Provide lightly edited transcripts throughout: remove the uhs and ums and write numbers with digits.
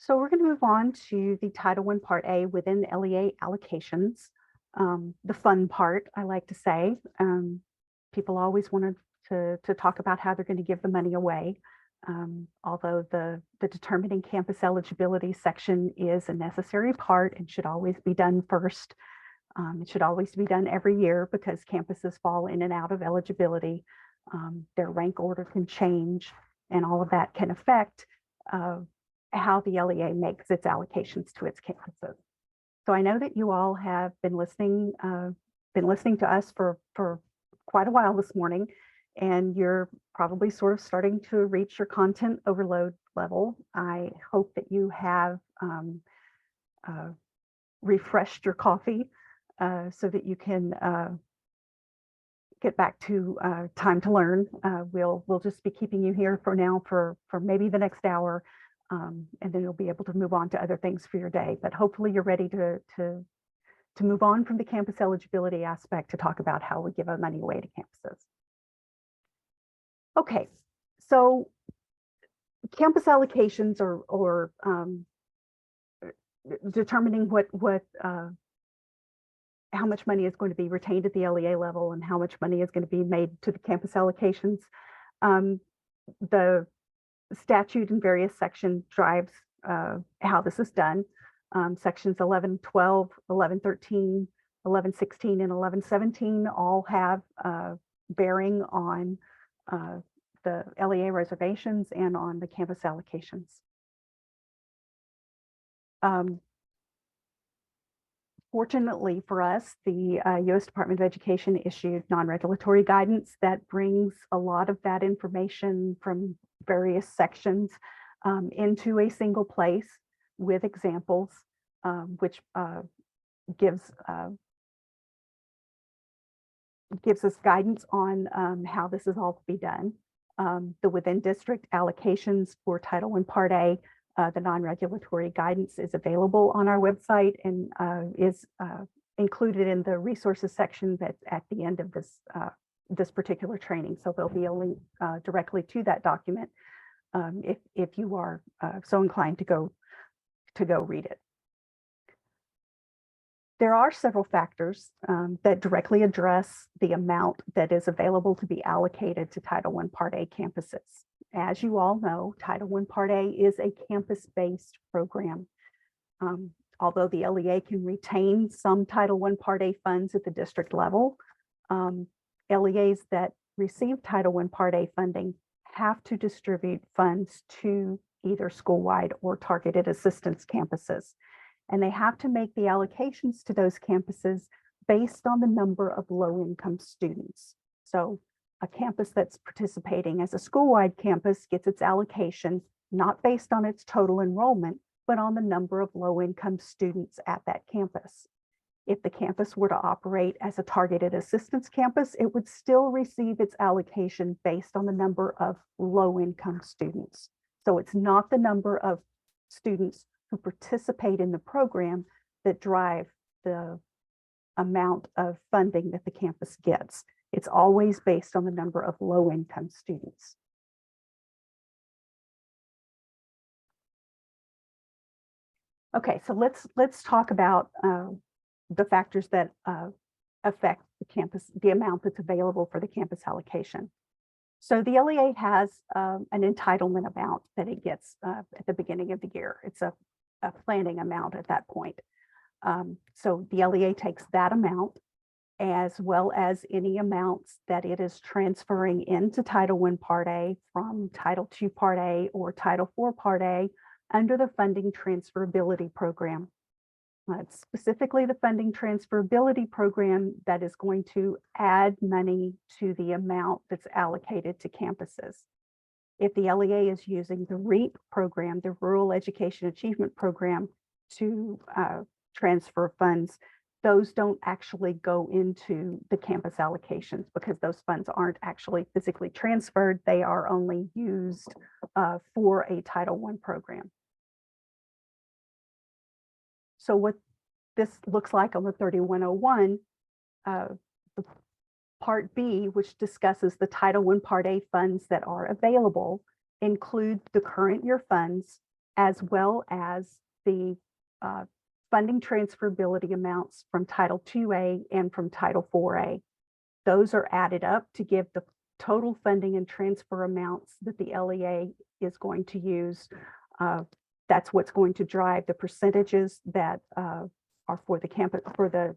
So we're going to move on to the Title I Part A within the LEA allocations. The fun part, I like to say. People always wanted to talk about how they're going to give the money away. Although the determining campus eligibility section is a necessary part and should always be done first. It should always be done every year because campuses fall in and out of eligibility. Their rank order can change, and all of that can affect how the LEA makes its allocations to its campuses. So I know that you all have been listening to us for quite a while this morning, and you're probably sort of starting to reach your content overload level. I hope that you have refreshed your coffee so that you can get back to time to learn. We'll just be keeping you here for now for maybe the next hour. And then you'll be able to move on to other things for your day. But hopefully you're ready to move on from the campus eligibility aspect to talk about how we give our money away to campuses. Okay, so campus allocations or determining how much money is going to be retained at the LEA level and how much money is going to be made to the campus allocations. The statute in various sections drives how this is done. Sections 1112, 1113, 1116, and 1117 all have bearing on the LEA reservations and on the campus allocations. Fortunately for us, the U.S. Department of Education issued non-regulatory guidance that brings a lot of that information from various sections into a single place with examples, which gives us guidance on how this is all to be done. The within district allocations for Title I Part A, the non-regulatory guidance is available on our website and is included in the resources section that's at the end of this particular training. So there'll be a link directly to that document if you are so inclined to go read it. There are several factors that directly address the amount that is available to be allocated to Title I Part A campuses. As you all know, Title I Part A is a campus-based program. Although the LEA can retain some Title I Part A funds at the district level, LEAs that receive Title I Part A funding have to distribute funds to either school-wide or targeted assistance campuses. And they have to make the allocations to those campuses based on the number of low-income students. So a campus that's participating as a school-wide campus gets its allocation not based on its total enrollment, but on the number of low-income students at that campus. If the campus were to operate as a targeted assistance campus, it would still receive its allocation based on the number of low-income students. So it's not the number of students who participate in the program that drive the amount of funding that the campus gets. It's always based on the number of low-income students. Okay, so let's talk about the factors that affect the campus, the amount that's available for the campus allocation. So the LEA has an entitlement amount that it gets at the beginning of the year. It's a planning amount at that point. So the LEA takes that amount as well as any amounts that it is transferring into Title I Part A from Title II Part A or Title IV Part A under the funding transferability program. It's specifically the funding transferability program that is going to add money to the amount that's allocated to campuses. If the LEA is using the REAP program, the Rural Education Achievement Program, to transfer funds, those don't actually go into the campus allocations because those funds aren't actually physically transferred. They are only used for a Title I program. So what this looks like on the 3101, the Part B, which discusses the Title I Part A funds that are available, include the current year funds as well as the funding transferability amounts from Title II-A and from Title IV-A. Those are added up to give the total funding and transfer amounts that the LEA is going to use. That's what's going to drive the percentages that are for the campus, for the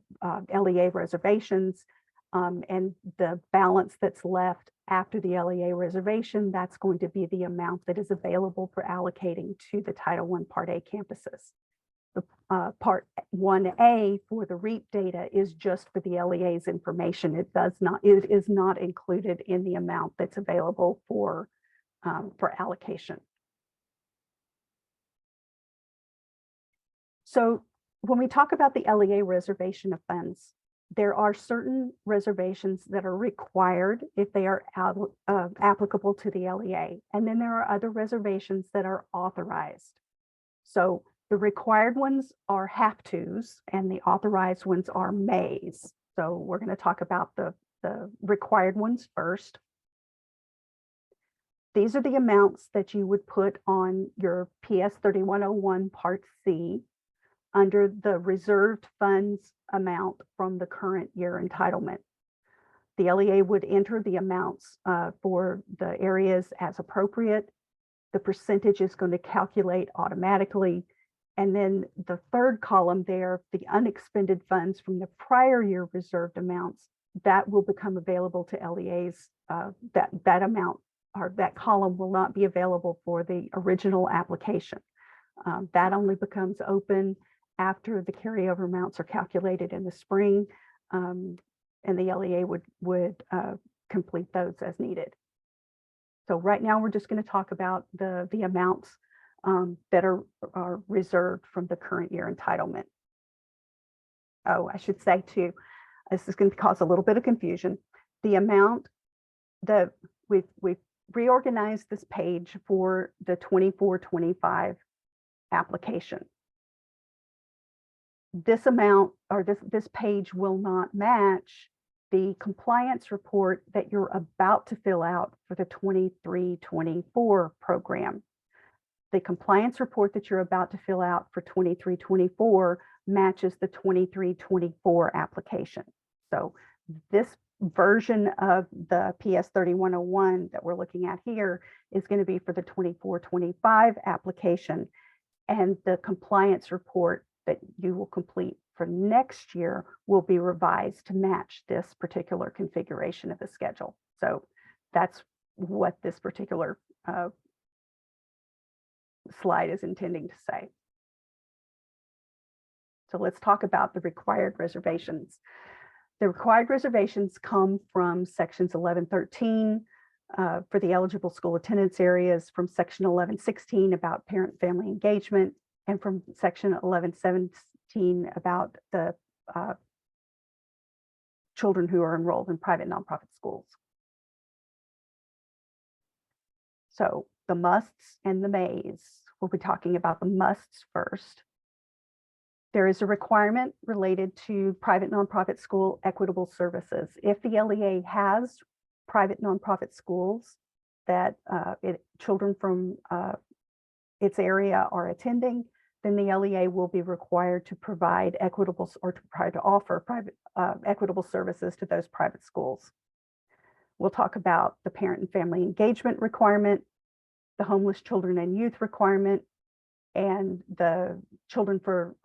LEA reservations, and the balance that's left after the LEA reservation, that's going to be the amount that is available for allocating to the Title I Part A campuses. The Part 1A for the REAP data is just for the LEA's information. It is not included in the amount that's available for allocation. So when we talk about the LEA reservation of funds, there are certain reservations that are required if they are applicable to the LEA. And then there are other reservations that are authorized. So the required ones are have tos and the authorized ones are mays. So we're going to talk about the required ones first. These are the amounts that you would put on your PS 3101 Part C under the reserved funds amount from the current year entitlement. The LEA would enter the amounts for the areas as appropriate. The percentage is going to calculate automatically. And then the third column there, the unexpended funds from the prior year reserved amounts, that will become available to LEAs. That amount or that column will not be available for the original application. That only becomes open after the carryover amounts are calculated in the spring, and the LEA would complete those as needed. So right now we're just going to talk about the amounts that are reserved from the current year entitlement. Oh, I should say too, this is going to cause a little bit of confusion. The amount that we've reorganized this page for the 24-25 application. This amount or this page will not match the compliance report that you're about to fill out for the 23-24 program. The compliance report that you're about to fill out for 23-24 matches the 23-24 application. So this version of the PS 3101 that we're looking at here is going to be for the 24-25 application, and the compliance report that you will complete for next year will be revised to match this particular configuration of the schedule. So that's what this particular slide is intending to say. So let's talk about the required reservations. The required reservations come from sections 1113 for the eligible school attendance areas, from section 1116 about parent-family engagement, and from section 1117 about the children who are enrolled in private nonprofit schools. So the musts and the mays, we'll be talking about the musts first. There is a requirement related to private nonprofit school equitable services. If the LEA has private nonprofit schools that children from its area are attending, then the LEA will be required to provide equitable or to try to offer private equitable services to those private schools. We'll talk about the parent and family engagement requirement, the homeless children and youth requirement, and the children for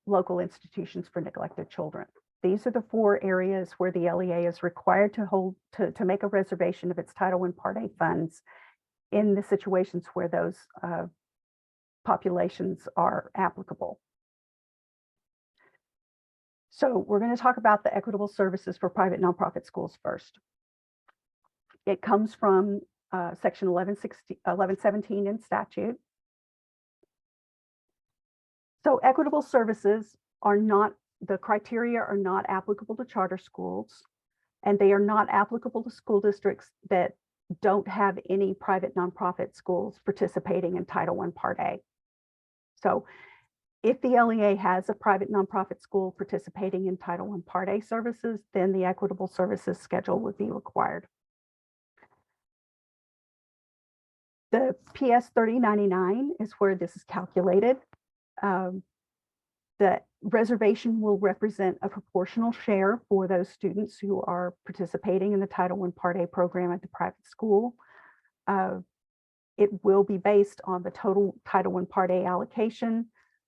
local institutions for neglected children. These are the 4 areas where the LEA is required to make a reservation of its Title I Part A funds in the situations where those populations are applicable. So we're going to talk about the equitable services for private nonprofit schools first. It comes from section 1117 in statute. So equitable services are not, the criteria are not applicable to charter schools, and they are not applicable to school districts that don't have any private nonprofit schools participating in Title I Part A. So if the LEA has a private nonprofit school participating in Title I Part A services, then the equitable services schedule would be required. The PS 3099 is where this is calculated. The reservation will represent a proportional share for those students who are participating in the Title I Part A program at the private school. It will be based on the total Title I Part A allocation.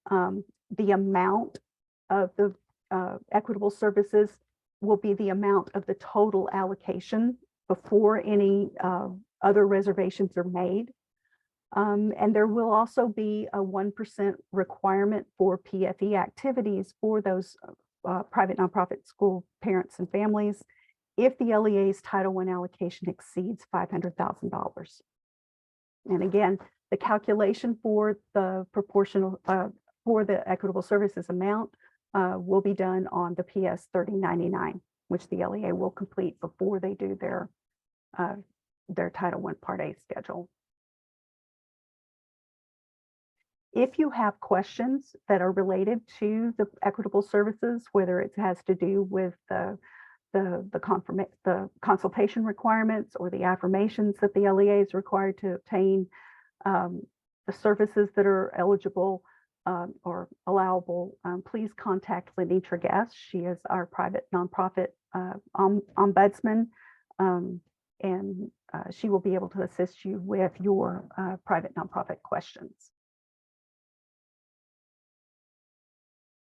The amount of the equitable services will be the amount of the total allocation before any other reservations are made. And there will also be a 1% requirement for PFE activities for those private nonprofit school parents and families if the LEA's Title I allocation exceeds $500,000. And again, the calculation for the proportional for the equitable services amount will be done on the PS 3099, which the LEA will complete before they do their Title I Part A schedule. If you have questions that are related to the equitable services, whether it has to do with the consultation requirements or the affirmations that the LEA is required to obtain, the services that are eligible or allowable, please contact Lenitra Guest. She is our private nonprofit ombudsman, and she will be able to assist you with your private nonprofit questions.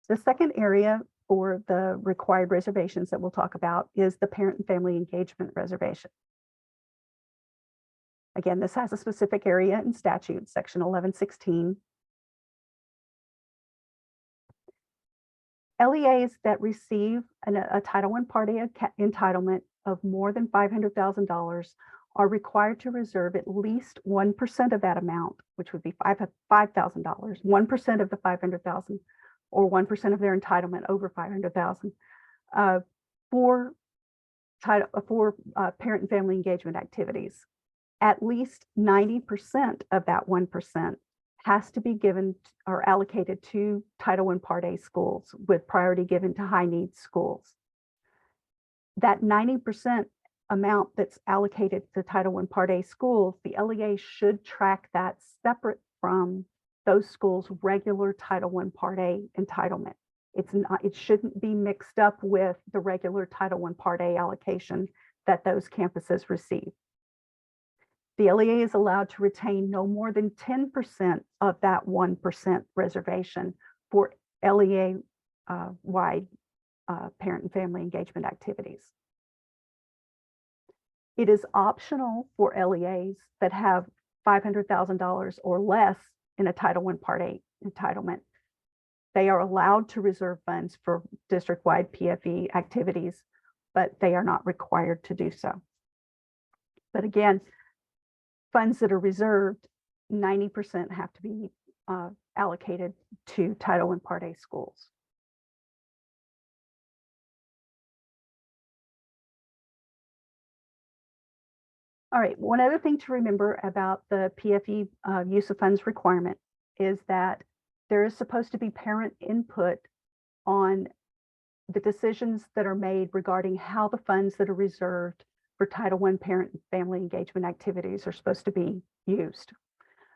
The second area for the required reservations that we'll talk about is the parent and family engagement reservation. Again, this has a specific area in statute, section 1116. LEAs that receive a Title I Part A entitlement of more than $500,000 are required to reserve at least 1% of that amount, which would be $5,000, 1% of the $500,000, or 1% of their entitlement over $500,000 for parent and family engagement activities. At least 90% of that 1% has to be given or allocated to Title I Part A schools, with priority given to high needs schools. That 90% amount that's allocated to Title I Part A schools, the LEA should track that separate from those schools' regular Title I Part A entitlement. It shouldn't be mixed up with the regular Title I Part A allocation that those campuses receive. The LEA is allowed to retain no more than 10% of that 1% reservation for LEA-wide parent and family engagement activities. It is optional for LEAs that have $500,000 or less in a Title I Part A entitlement. They are allowed to reserve funds for district-wide PFE activities, but they are not required to do so. But again, funds that are reserved, 90% have to be allocated to Title I Part A schools. All right, one other thing to remember about the PFE use of funds requirement is that there is supposed to be parent input on the decisions that are made regarding how the funds that are reserved for Title I parent and family engagement activities are supposed to be used.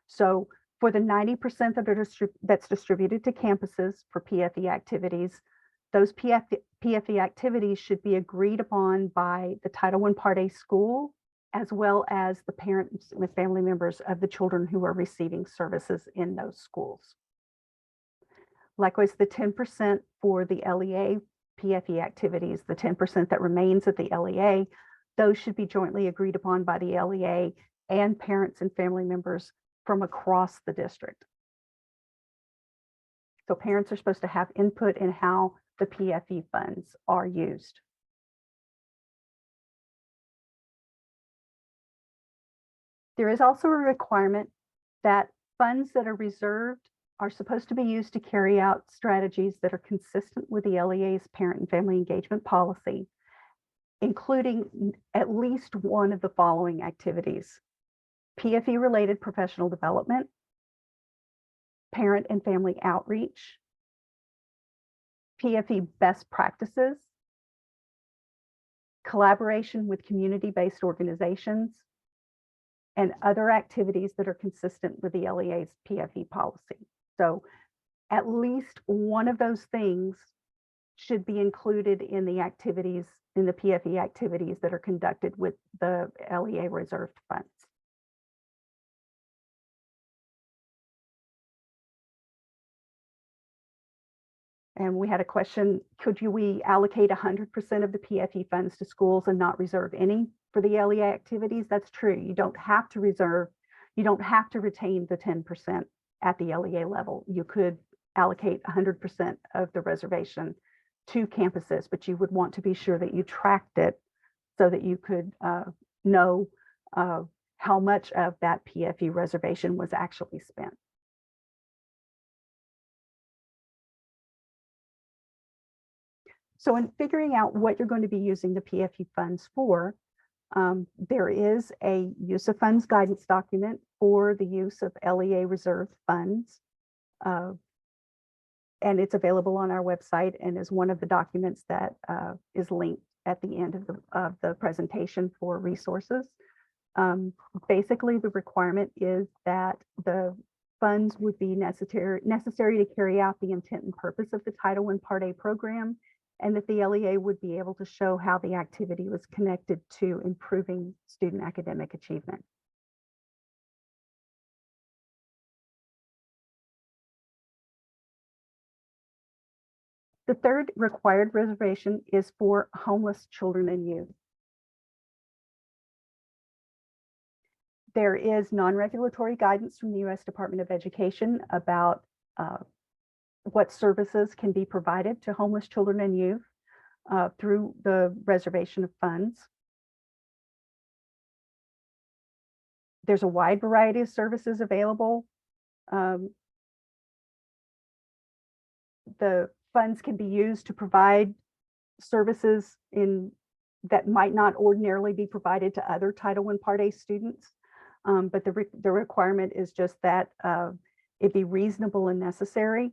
So for the 90% that's distributed to campuses for PFE activities, those PFE activities should be agreed upon by the Title I Part A school, as well as the parents and family members of the children who are receiving services in those schools. Likewise, the 10% for the LEA PFE activities, the 10% that remains at the LEA, those should be jointly agreed upon by the LEA and parents and family members from across the district. So parents are supposed to have input in how the PFE funds are used. There is also a requirement that funds that are reserved are supposed to be used to carry out strategies that are consistent with the LEA's parent and family engagement policy, including at least one of the following activities: PFE-related professional development, parent and family outreach, PFE best practices, collaboration with community-based organizations, and other activities that are consistent with the LEA's PFE policy. So at least one of those things should be included in the activities, in the PFE activities that are conducted with the LEA reserved funds. And we had a question, could we allocate 100% of the PFE funds to schools and not reserve any for the LEA activities? That's true. You don't have to reserve, you don't have to retain the 10% at the LEA level. You could allocate 100% of the reservation to campuses, but you would want to be sure that you tracked it so that you could know how much of that PFE reservation was actually spent. So in figuring out what you're going to be using the PFE funds for, there is a use of funds guidance document for the use of LEA reserved funds. And it's available on our website and is one of the documents that is linked at the end of the presentation for resources. Basically, the requirement is that the funds would be necessary to carry out the intent and purpose of the Title I Part A program, and that the LEA would be able to show how the activity was connected to improving student academic achievement. The third required reservation is for homeless children and youth. There is non-regulatory guidance from the U.S. Department of Education about what services can be provided to homeless children and youth through the reservation of funds. There's a wide variety of services available. The funds can be used to provide services that might not ordinarily be provided to other Title I Part A students. But the requirement is just that it be reasonable and necessary,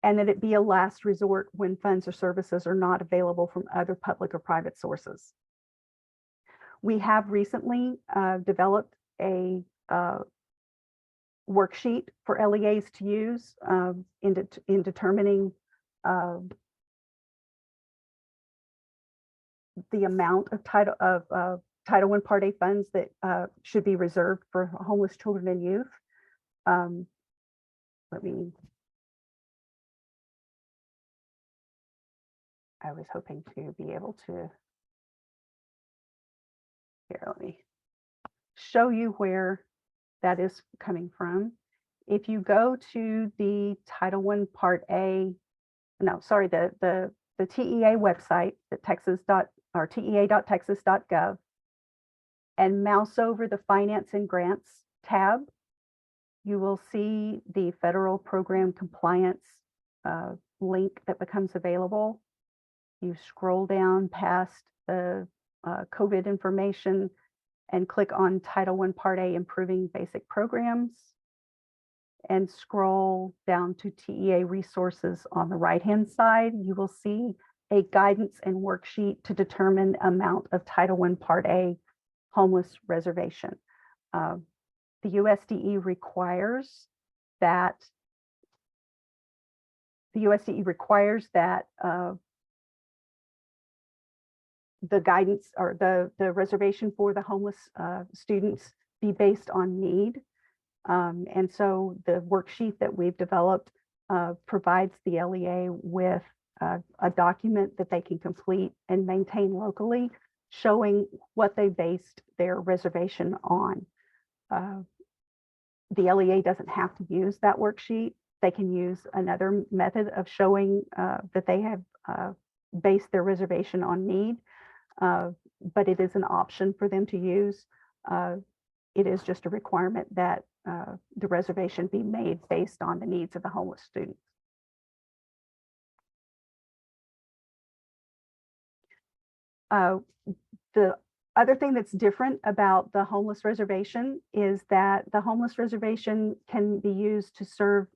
and that it be a last resort when funds or services are not available from other public or private sources. We have recently developed a worksheet for LEAs to use in determining the amount of Title I Part A funds that should be reserved for homeless children and youth. I was hoping to be able to, let me show you where that is coming from. If you go to the Title I Part A, the TEA website, the tea.texas.gov, and mouse over the Finance and Grants tab, you will see the federal program compliance link that becomes available. You scroll down past the COVID information and click on Title I Part A Improving Basic Programs, and scroll down to TEA resources on the right-hand side. You will see a guidance and worksheet to determine amount of Title I Part A homeless reservation. The USDE requires that the guidance or the reservation for the homeless students be based on need. And so the worksheet that we've developed provides the LEA with a document that they can complete and maintain locally, showing what they based their reservation on. The LEA doesn't have to use that worksheet. They can use another method of showing that they have based their reservation on need, but it is an option for them to use. It is just a requirement that the reservation be made based on the needs of the homeless students. The other thing that's different about the homeless reservation is that the homeless reservation can be used to serve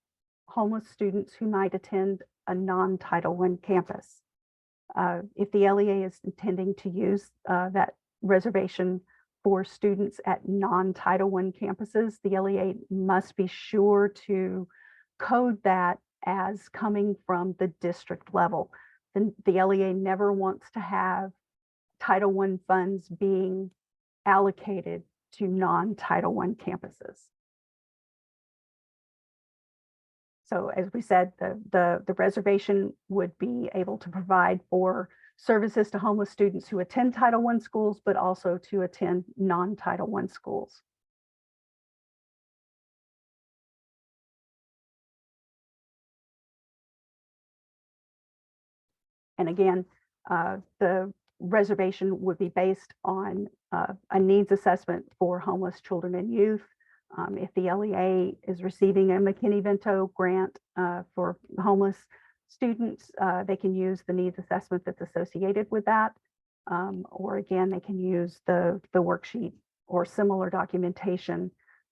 homeless students who might attend a non-Title I campus. If the LEA is intending to use that reservation for students at non-Title I campuses, the LEA must be sure to code that as coming from the district level. The LEA never wants to have Title I funds being allocated to non-Title I campuses. So as we said, the reservation would be able to provide for services to homeless students who attend Title I schools, but also to attend non-Title I schools. And again, the reservation would be based on a needs assessment for homeless children and youth. If the LEA is receiving a McKinney-Vento grant for homeless students, they can use the needs assessment that's associated with that. Or again, they can use the worksheet or similar documentation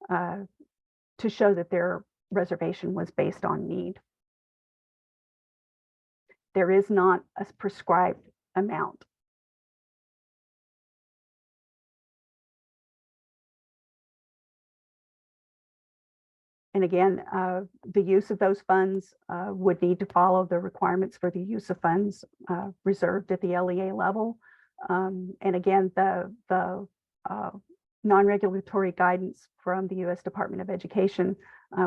to show that their reservation was based on need. There is not a prescribed amount. And again, the use of those funds would need to follow the requirements for the use of funds reserved at the LEA level. And again, the non-regulatory guidance from the U.S. Department of Education,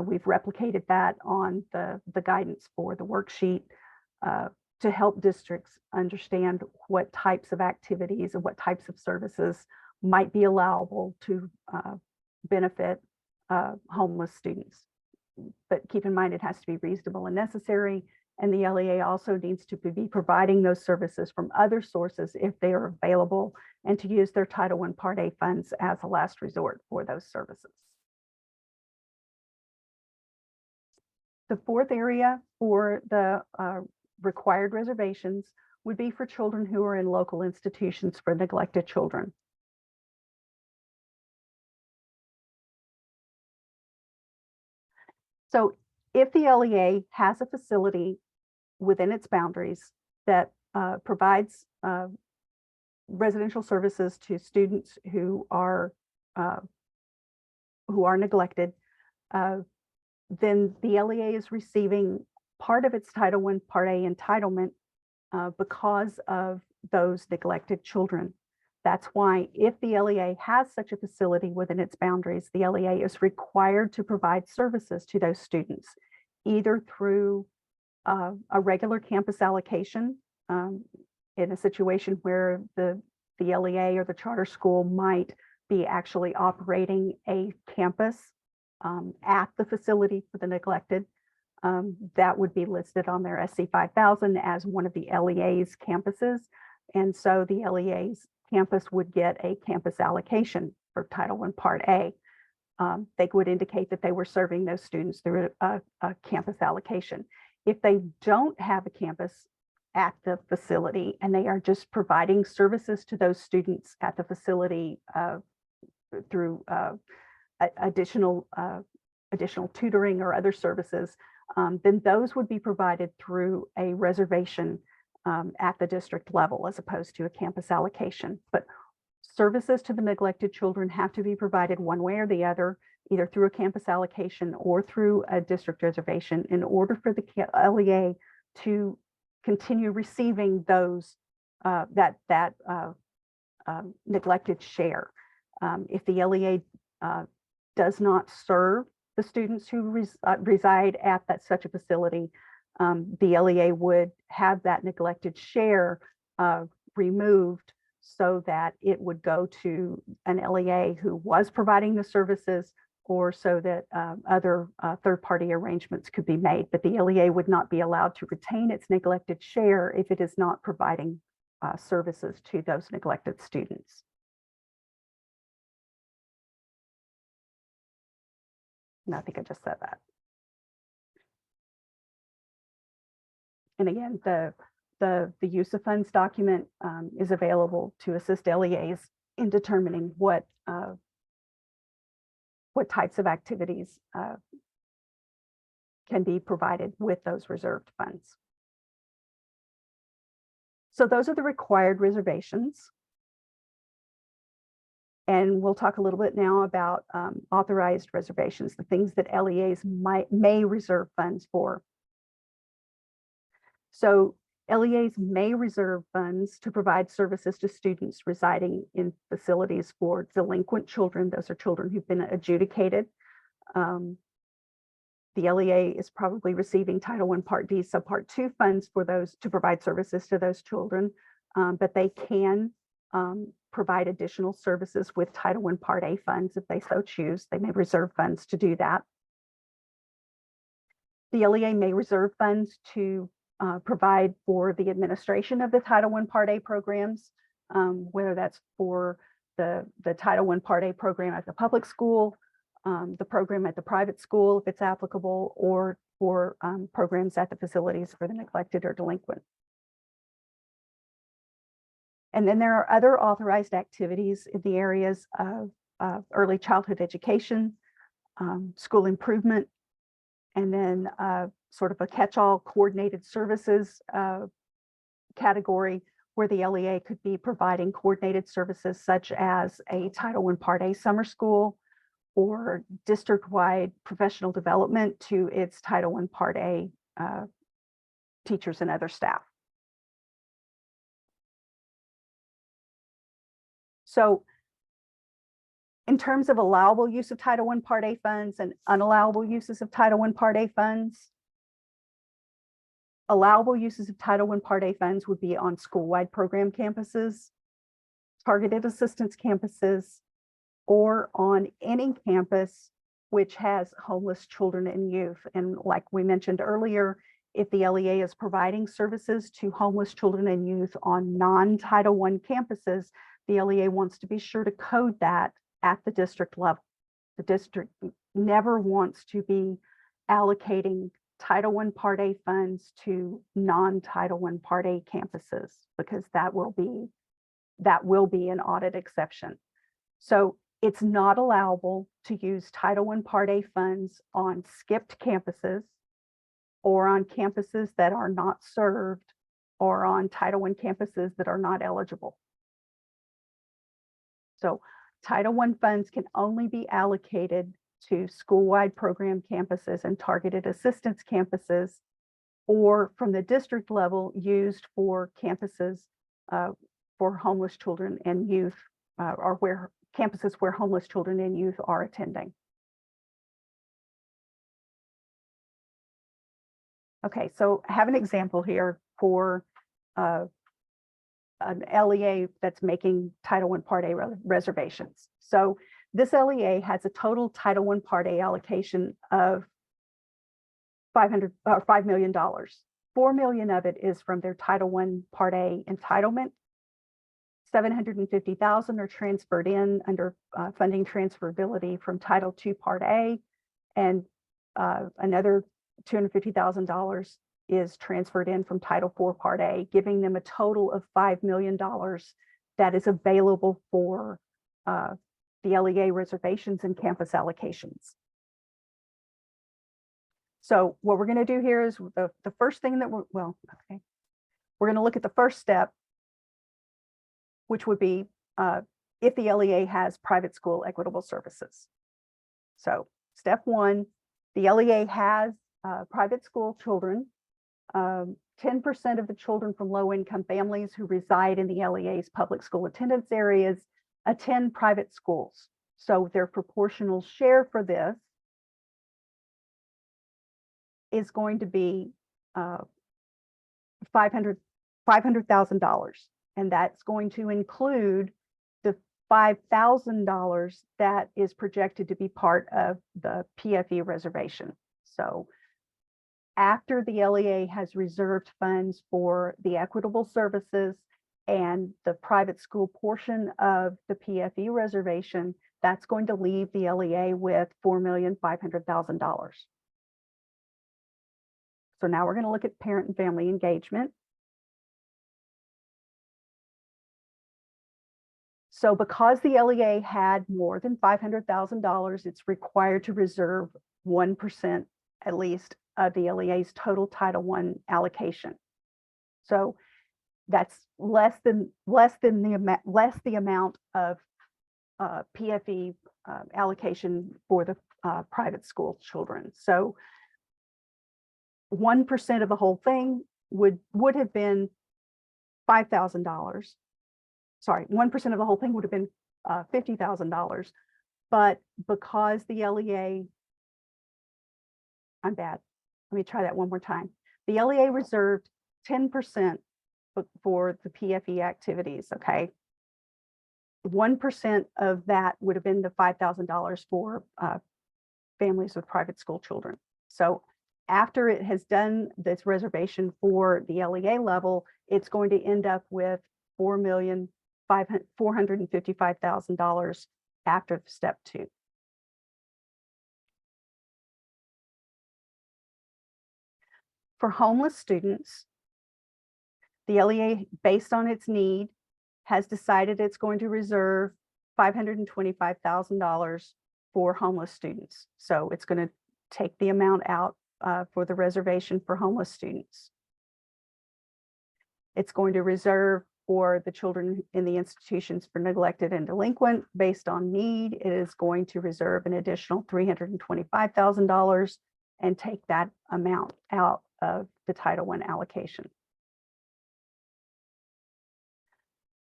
we've replicated that on the guidance for the worksheet to help districts understand what types of activities and what types of services might be allowable to benefit homeless students. But keep in mind, it has to be reasonable and necessary. And the LEA also needs to be providing those services from other sources if they are available, and to use their Title I Part A funds as a last resort for those services. The fourth area for the required reservations would be for children who are in local institutions for neglected children. So if the LEA has a facility within its boundaries that provides residential services to students who are neglected, then the LEA is receiving part of its Title I Part A entitlement because of those neglected children. That's why if the LEA has such a facility within its boundaries, the LEA is required to provide services to those students, either through a regular campus allocation in a situation where the LEA or the charter school might be actually operating a campus at the facility for the neglected. That would be listed on their SC 5000 as one of the LEA's campuses. And so the LEA's campus would get a campus allocation for Title I Part A. They would indicate that they were serving those students through a campus allocation. If they don't have a campus at the facility and they are just providing services to those students at the facility through additional tutoring or other services, then those would be provided through a reservation at the district level as opposed to a campus allocation. But services to the neglected children have to be provided one way or the other, either through a campus allocation or through a district reservation, in order for the LEA to continue receiving those neglected share. If the LEA does not serve the students who reside at such a facility, the LEA would have that neglected share removed so that it would go to an LEA who was providing the services, or so that other third-party arrangements could be made. But the LEA would not be allowed to retain its neglected share if it is not providing services to those neglected students. And I think I just said that. And again, the use of funds document is available to assist LEAs in determining what types of activities can be provided with those reserved funds. So those are the required reservations. And we'll talk a little bit now about authorized reservations, the things that LEAs may reserve funds for. So LEAs may reserve funds to provide services to students residing in facilities for delinquent children. Those are children who've been adjudicated. The LEA is probably receiving Title I Part D Subpart 2 funds for those to provide services to those children, but they can provide additional services with Title I Part A funds if they so choose. They may reserve funds to do that. The LEA may reserve funds to provide for the administration of the Title I Part A programs, whether that's for the Title I Part A program at the public school, the program at the private school, if it's applicable, or for programs at the facilities for the neglected or delinquent. And then there are other authorized activities in the areas of early childhood education, school improvement, and then sort of a catch-all coordinated services category where the LEA could be providing coordinated services such as a Title I Part A summer school or district-wide professional development to its Title I Part A teachers and other staff. So in terms of allowable use of Title I Part A funds and unallowable uses of Title I Part A funds, allowable uses of Title I Part A funds would be on school-wide program campuses, targeted assistance campuses, or on any campus which has homeless children and youth. And like we mentioned earlier, if the LEA is providing services to homeless children and youth on non-Title I campuses, the LEA wants to be sure to code that at the district level. The district never wants to be allocating Title I Part A funds to non-Title I Part A campuses, because that will be an audit exception. So it's not allowable to use Title I Part A funds on skipped campuses or on campuses that are not served or on Title I campuses that are not eligible. So Title I funds can only be allocated to school-wide program campuses and targeted assistance campuses, or from the district level used for campuses for homeless children and youth, or where campuses where homeless children and youth are attending. Okay, so I have an example here for an LEA that's making Title I Part A reservations. So this LEA has a total Title I Part A allocation of $5 million. $4 million of it is from their Title I Part A entitlement. $750,000 are transferred in under funding transferability from Title II Part A, and another $250,000 is transferred in from Title IV Part A, giving them a total of $5 million that is available for the LEA reservations and campus allocations. So what we're going to do here is the first thing that we're going to look at the first step, which would be if the LEA has private school equitable services. So step one, the LEA has private school children. 10% of the children from low-income families who reside in the LEA's public school attendance areas attend private schools. So their proportional share for this is going to be $500,000. And that's going to include the $5,000 that is projected to be part of the PFE reservation. So after the LEA has reserved funds for the equitable services and the private school portion of the PFE reservation, that's going to leave the LEA with $4,500,000. So now we're going to look at parent and family engagement. So because the LEA had more than $500,000, it's required to reserve 1% at least of the LEA's total Title I allocation. So that's less the amount of PFE allocation for the private school children. So 1% of the whole thing would have been $5,000. Sorry, 1% of the whole thing would have been $50,000. But because the LEA, I'm bad. Let me try that one more time. The LEA reserved 10% for the PFE activities, okay? 1% of that would have been the $5,000 for families with private school children. So after it has done this reservation for the LEA level, it's going to end up with $455,000 after step 2. For homeless students, the LEA, based on its need, has decided it's going to reserve $525,000 for homeless students. So it's going to take the amount out for the reservation for homeless students. It's going to reserve for the children in the institutions for neglected and delinquent based on need. It is going to reserve an additional $325,000 and take that amount out of the Title I allocation.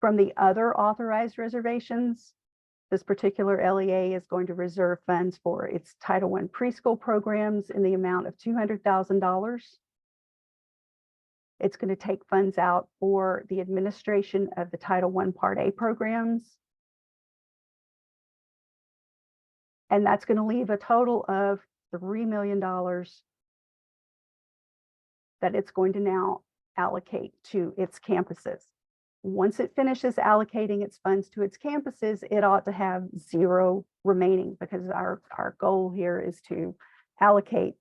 From the other authorized reservations, this particular LEA is going to reserve funds for its Title I preschool programs in the amount of $200,000. It's going to take funds out for the administration of the Title I Part A programs. And that's going to leave a total of $3 million that it's going to now allocate to its campuses. Once it finishes allocating its funds to its campuses, it ought to have 0 remaining, because our goal here is to allocate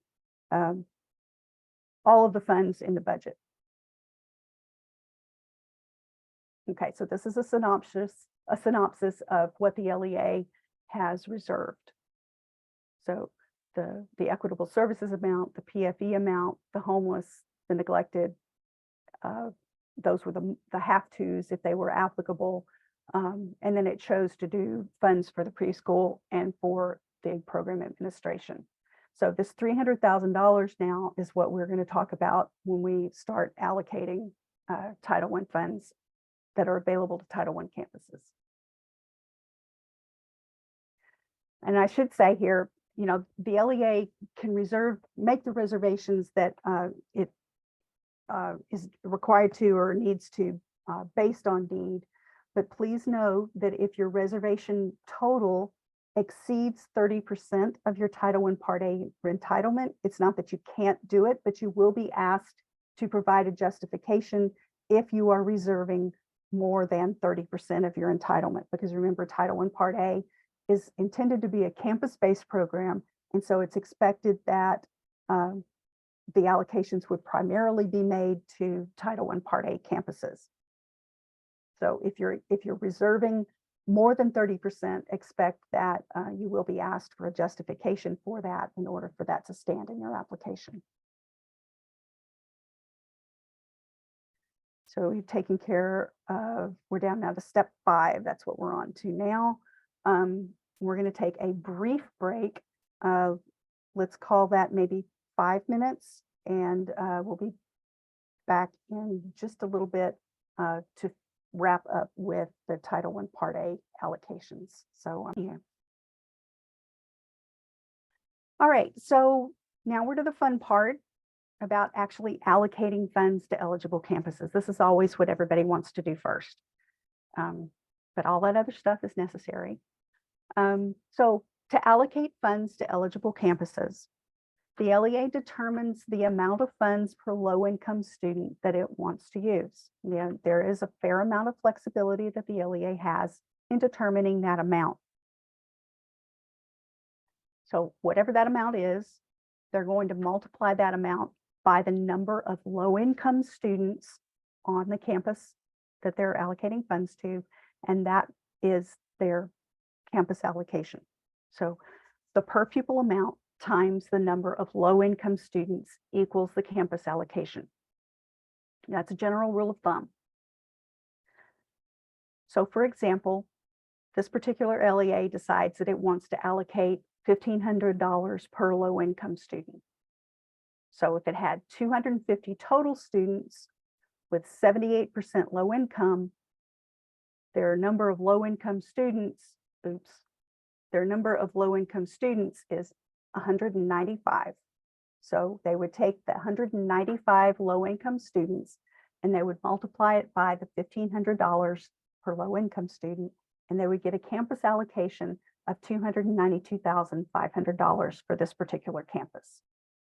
all of the funds in the budget. Okay, so this is a synopsis of what the LEA has reserved. So the equitable services amount, the PFE amount, the homeless, the neglected, those were the have-tos if they were applicable. And then it chose to do funds for the preschool and for the program administration. So this $300,000 now is what we're going to talk about when we start allocating Title I funds that are available to Title I campuses. And I should say here, you know, the LEA can make the reservations that it is required to or needs to based on need. But please know that if your reservation total exceeds 30% of your Title I Part A entitlement, it's not that you can't do it, but you will be asked to provide a justification if you are reserving more than 30% of your entitlement. Because remember, Title I Part A is intended to be a campus-based program. And so it's expected that the allocations would primarily be made to Title I Part A campuses. So if you're reserving more than 30%, expect that you will be asked for a justification for that in order for that to stand in your application. So we've taken care of, we're down now to step 5. That's what we're on to now. We're going to take a brief break. Let's call that maybe 5 minutes, and we'll be back in just a little bit to wrap up with the Title I Part A allocations. So yeah. All right, so now we're to the fun part about actually allocating funds to eligible campuses. This is always what everybody wants to do first, but all that other stuff is necessary. So to allocate funds to eligible campuses, the LEA determines the amount of funds per low-income student that it wants to use. You know, there is a fair amount of flexibility that the LEA has in determining that amount. So whatever that amount is, they're going to multiply that amount by the number of low-income students on the campus that they're allocating funds to, and that is their campus allocation. So the per pupil amount times the number of low-income students equals the campus allocation. That's a general rule of thumb. So for example, this particular LEA decides that it wants to allocate $1,500 per low-income student. So if it had 250 total students with 78% low income, their number of low-income students, their number of low-income students is 195. So they would take the 195 low-income students and they would multiply it by the $1,500 per low-income student, and they would get a campus allocation of $292,500 for this particular campus.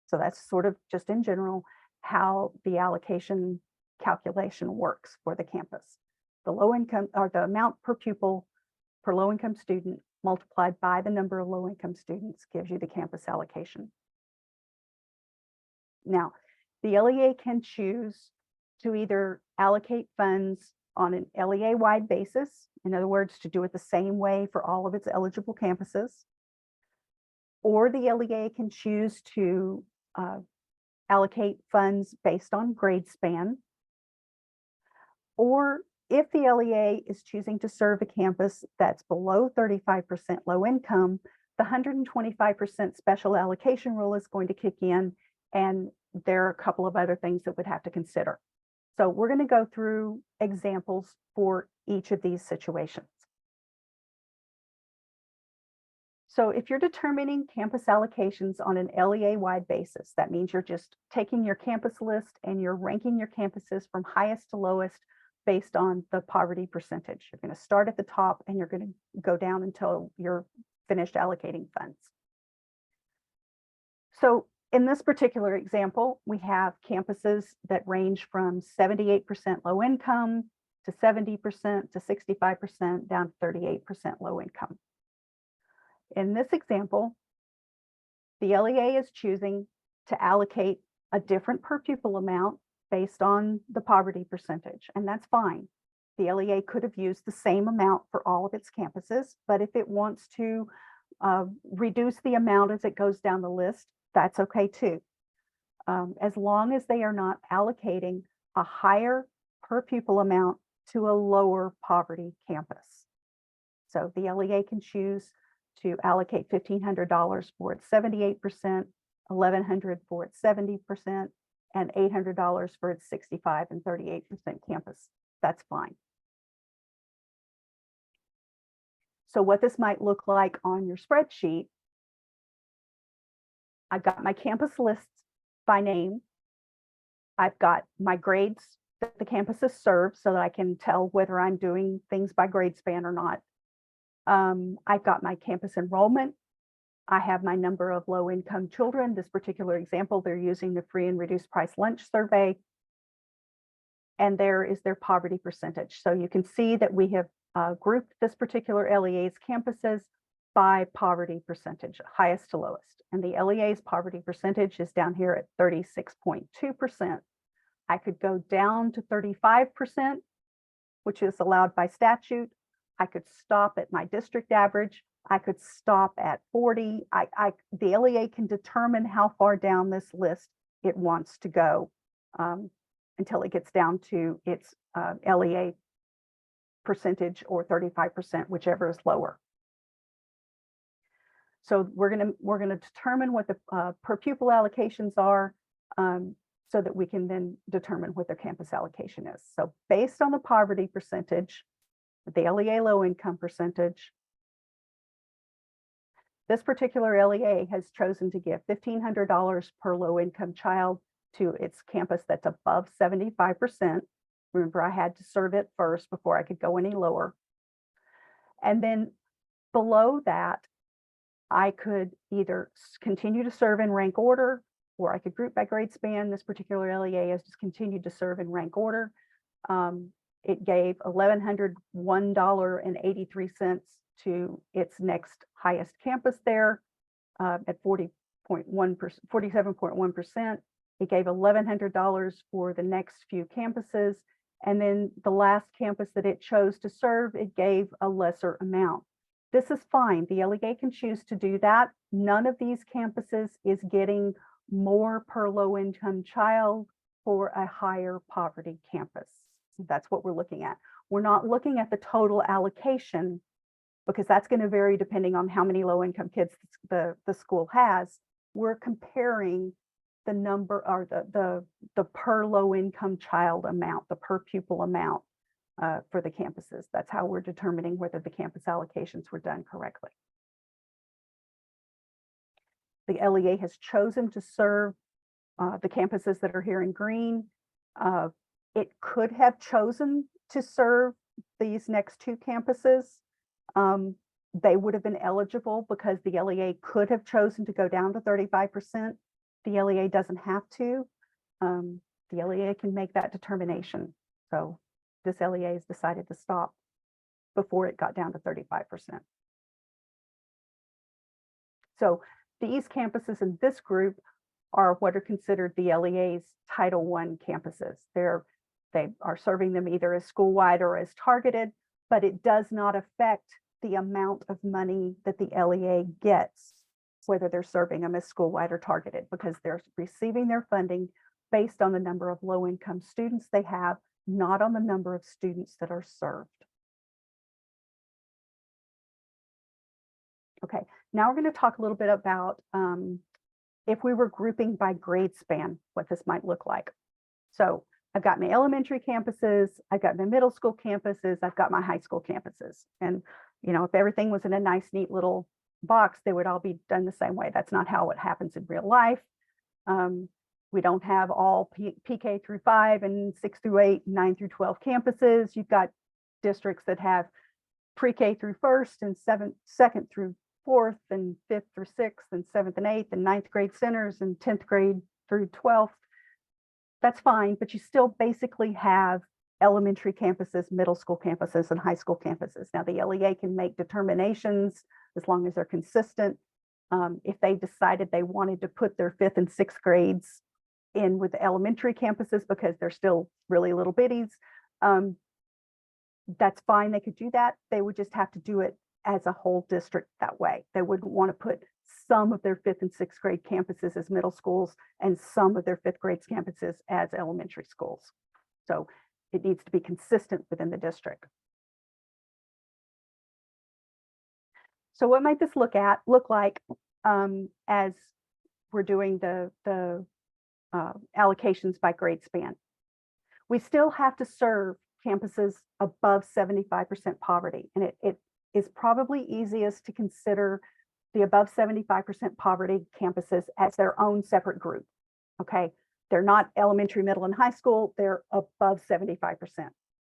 So that's sort of just in general how the allocation calculation works for the campus. The low income, or the amount per pupil per low income student multiplied by the number of low income students gives you the campus allocation. Now, the LEA can choose to either allocate funds on an LEA-wide basis, in other words, to do it the same way for all of its eligible campuses, or the LEA can choose to allocate funds based on grade span, or if the LEA is choosing to serve a campus that's below 35% low income, the 125% special allocation rule is going to kick in, and there are a couple of other things that we'd have to consider. So we're going to go through examples for each of these situations. So if you're determining campus allocations on an LEA-wide basis, that means you're just taking your campus list and you're ranking your campuses from highest to lowest based on the poverty percentage. You're going to start at the top and you're going to go down until you're finished allocating funds. So in this particular example, we have campuses that range from 78% low income to 70% to 65% down to 38% low income. In this example, the LEA is choosing to allocate a different per pupil amount based on the poverty percentage, and that's fine. The LEA could have used the same amount for all of its campuses, but if it wants to reduce the amount as it goes down the list, that's okay too. As long as they are not allocating a higher per pupil amount to a lower poverty campus. So the LEA can choose to allocate $1,500 for its 78%, $1,100 for its 70%, and $800 for its 65 and 38% campus. That's fine. So what this might look like on your spreadsheet, I've got my campus lists by name. I've got my grades that the campuses serve so that I can tell whether I'm doing things by grade span or not. I've got my campus enrollment. I have my number of low income children. This particular example, they're using the free and reduced price lunch survey. And there is their poverty percentage. So you can see that we have grouped this particular LEA's campuses by poverty percentage, highest to lowest. And the LEA's poverty percentage is down here at 36.2%. I could go down to 35%, which is allowed by statute. I could stop at my district average. I could stop at 40. The LEA can determine how far down this list it wants to go until it gets down to its LEA percentage or 35%, whichever is lower. So we're gonna determine what the per pupil allocations are so that we can then determine what their campus allocation is. So based on the poverty percentage, the LEA low income percentage, this particular LEA has chosen to give $1,500 per low income child to its campus that's above 75%. Remember, I had to serve it first before I could go any lower. And then below that, I could either continue to serve in rank order, or I could group by grade span. This particular LEA has just continued to serve in rank order. It gave $1,101.83 to its next highest campus there at 47.1%. It gave $1,100 for the next few campuses. And then the last campus that it chose to serve, it gave a lesser amount. This is fine. The LEA can choose to do that. None of these campuses is getting more per low income child for a higher poverty campus. That's what we're looking at. We're not looking at the total allocation because that's going to vary depending on how many low-income kids the school has. We're comparing the number or the per low-income child amount, the per pupil amount for the campuses. That's how we're determining whether the campus allocations were done correctly. The LEA has chosen to serve the campuses that are here in green. It could have chosen to serve these next two campuses. They would have been eligible because the LEA could have chosen to go down to 35%. The LEA doesn't have to. The LEA can make that determination. So this LEA has decided to stop before it got down to 35%. So these campuses in this group are what are considered the LEA's Title I campuses. They are serving them either as school-wide or as targeted, but it does not affect the amount of money that the LEA gets, whether they're serving them as school-wide or targeted, because they're receiving their funding based on the number of low-income students they have, not on the number of students that are served. Okay, now we're going to talk a little bit about if we were grouping by grade span, what this might look like. So I've got my elementary campuses, I've got my middle school campuses, I've got my high school campuses. And, you know, if everything was in a nice, neat little box, they would all be done the same way. That's not how it happens in real life. We don't have all PK through 5 and 6 through 8, 9 through 12 campuses. You've got districts that have pre-K through 1st and 2nd through 4th and 5th through 6th and 7th and 8th and 9th grade centers and 10th grade through 12th. That's fine, but you still basically have elementary campuses, middle school campuses, and high school campuses. Now, the LEA can make determinations as long as they're consistent. If they decided they wanted to put their 5th and 6th grades in with the elementary campuses because they're still really little bitties, that's fine. They could do that. They would just have to do it as a whole district that way. They wouldn't want to put some of their 5th and 6th grade campuses as middle schools and some of their 5th grade campuses as elementary schools. So it needs to be consistent within the district. So what might this look like as we're doing the allocations by grade span? We still have to serve campuses above 75% poverty, and it is probably easiest to consider the above 75% poverty campuses as their own separate group. Okay, they're not elementary, middle, and high school, they're above 75%.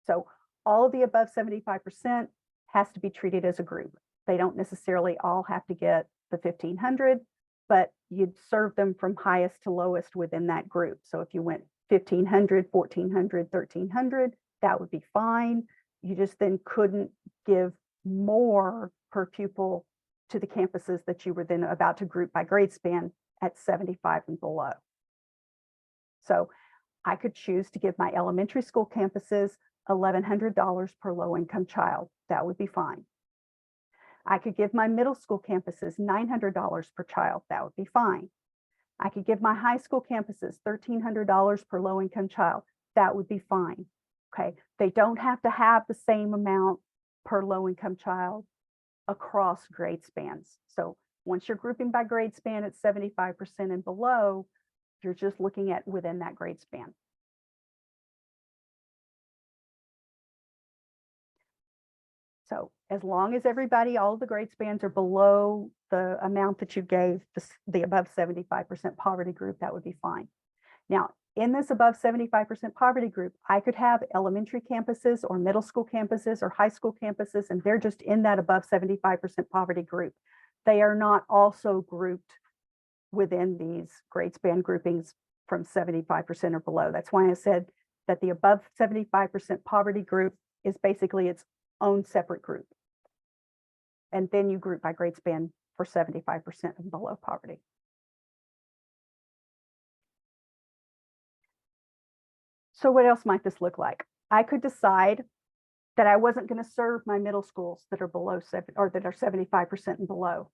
So all of the above 75% has to be treated as a group. They don't necessarily all have to get the 1,500, but you'd serve them from highest to lowest within that group. So if you went 1,500, 1,400, 1,300, that would be fine. You just then couldn't give more per pupil to the campuses that you were then about to group by grade span at 75 and below. So I could choose to give my elementary school campuses $1,100 per low income child. That would be fine. I could give my middle school campuses $900 per child. That would be fine. I could give my high school campuses $1,300 per low income child. That would be fine. Okay, they don't have to have the same amount per low income child across grade spans. So once you're grouping by grade span at 75% and below, you're just looking at within that grade span. So as long as everybody, all of the grade spans are below the amount that you gave the above 75% poverty group, that would be fine. Now, in this above 75% poverty group, I could have elementary campuses or middle school campuses or high school campuses, and they're just in that above 75% poverty group. They are not also grouped within these grade span groupings from 75% or below. That's why I said that the above 75% poverty group is basically its own separate group. And then you group by grade span for 75% and below poverty. So what else might this look like? I could decide that I wasn't going to serve my middle schools that are below or that are 75% and below.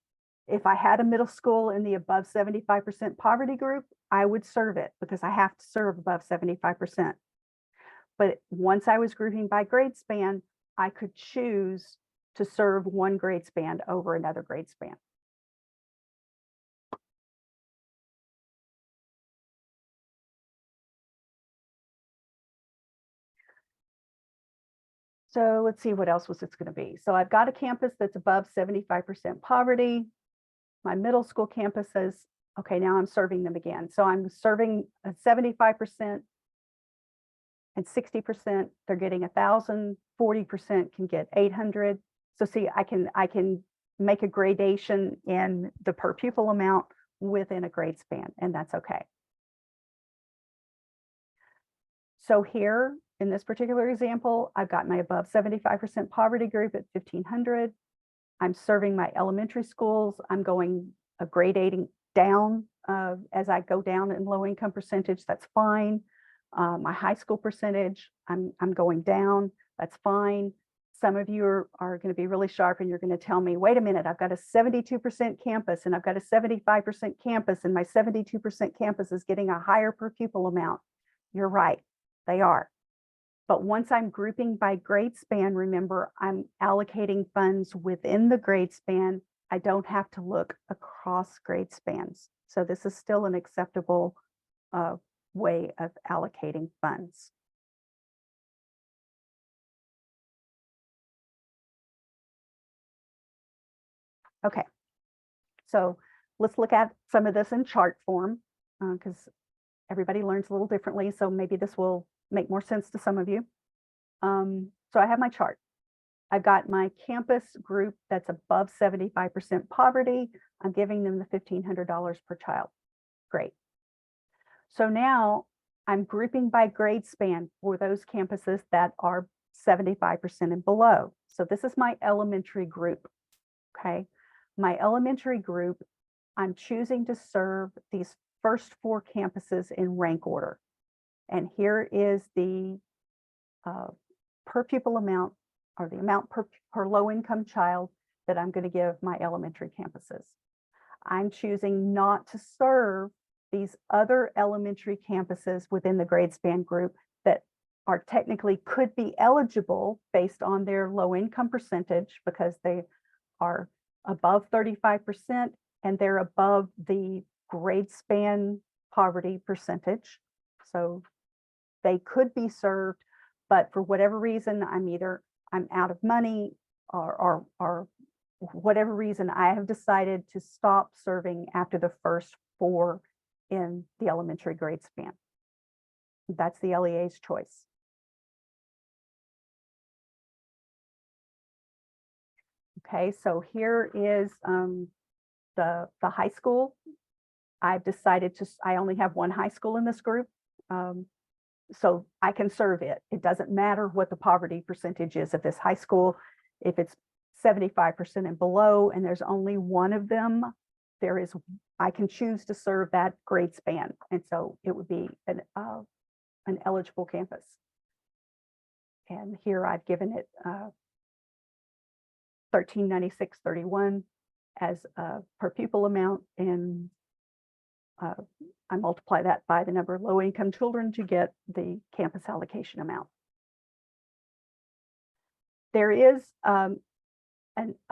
If I had a middle school in the above 75% poverty group, I would serve it because I have to serve above 75%. But once I was grouping by grade span, I could choose to serve one grade span over another grade span. So let's see, what else was this going to be? So I've got a campus that's above 75% poverty. My middle school campuses, okay, now I'm serving them again. So I'm serving a 75% and 60%, they're getting 1,000, 40% can get 800. So see, I can make a gradation in the per pupil amount within a grade span, and that's okay. So here in this particular example, I've got my above 75% poverty group at 1,500. I'm serving my elementary schools. I'm going a gradating down as I go down in low income percentage. That's fine. My high school percentage, I'm going down. That's fine. Some of you are going to be really sharp and you're going to tell me, wait a minute, I've got a 72% campus and I've got a 75% campus, and my 72% campus is getting a higher per pupil amount. You're right, they are. But once I'm grouping by grade span, remember, I'm allocating funds within the grade span. I don't have to look across grade spans. So this is still an acceptable way of allocating funds. Okay, so let's look at some of this in chart form because everybody learns a little differently. So maybe this will make more sense to some of you. So I have my chart. I've got my campus group that's above 75% poverty. I'm giving them the $1,500 per child. Great. So now I'm grouping by grade span for those campuses that are 75% and below. So this is my elementary group. Okay. My elementary group, I'm choosing to serve these first 4 campuses in rank order. And here is the per pupil amount, or the amount per low income child that I'm going to give my elementary campuses. I'm choosing not to serve these other elementary campuses within the grade span group that are technically could be eligible based on their low income percentage because they are above 35% and they're above the grade span poverty percentage. So they could be served, but for whatever reason, I'm out of money or whatever reason, I have decided to stop serving after the first 4 in the elementary grade span. That's the LEA's choice. Okay, so here is the high school. I've decided I only have 1 high school in this group. So I can serve it. It doesn't matter what the poverty percentage is of this high school. If it's 75% and below, and there's only 1 of them, I can choose to serve that grade span. And so it would be an eligible campus. And here I've given it $1396.31 as a per pupil amount, and I multiply that by the number of low income children to get the campus allocation amount. There is a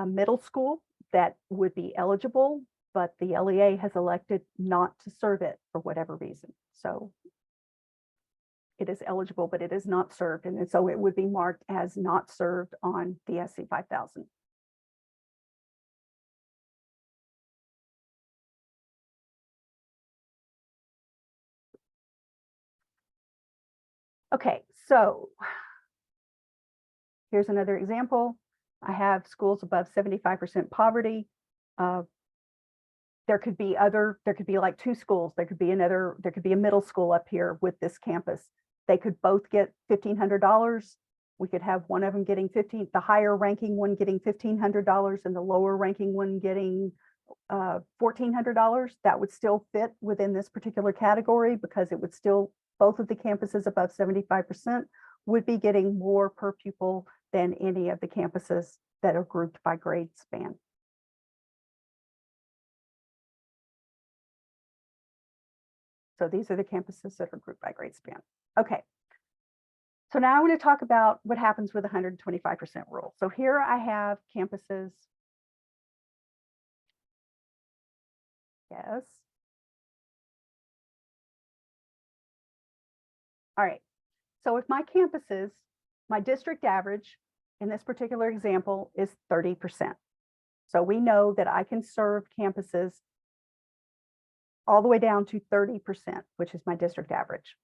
middle school that would be eligible, but the LEA has elected not to serve it for whatever reason. So it is eligible, but it is not served. And so it would be marked as not served on the SC 5000. Okay, so here's another example. I have schools above 75% poverty. There could be like 2 schools. There could be a middle school up here with this campus. They could both get $1,500. We could have one of them getting the higher ranking one getting $1,500 and the lower ranking one getting $1,400. That would still fit within this particular category because it would still, both of the campuses above 75% would be getting more per pupil than any of the campuses that are grouped by grade span. So these are the campuses that are grouped by grade span. Okay. So now I want to talk about what happens with the 125% rule. So here I have campuses. Yes. All right. So if my campuses, my district average in this particular example is 30%. So we know that I can serve campuses all the way down to 30%, which is my district average.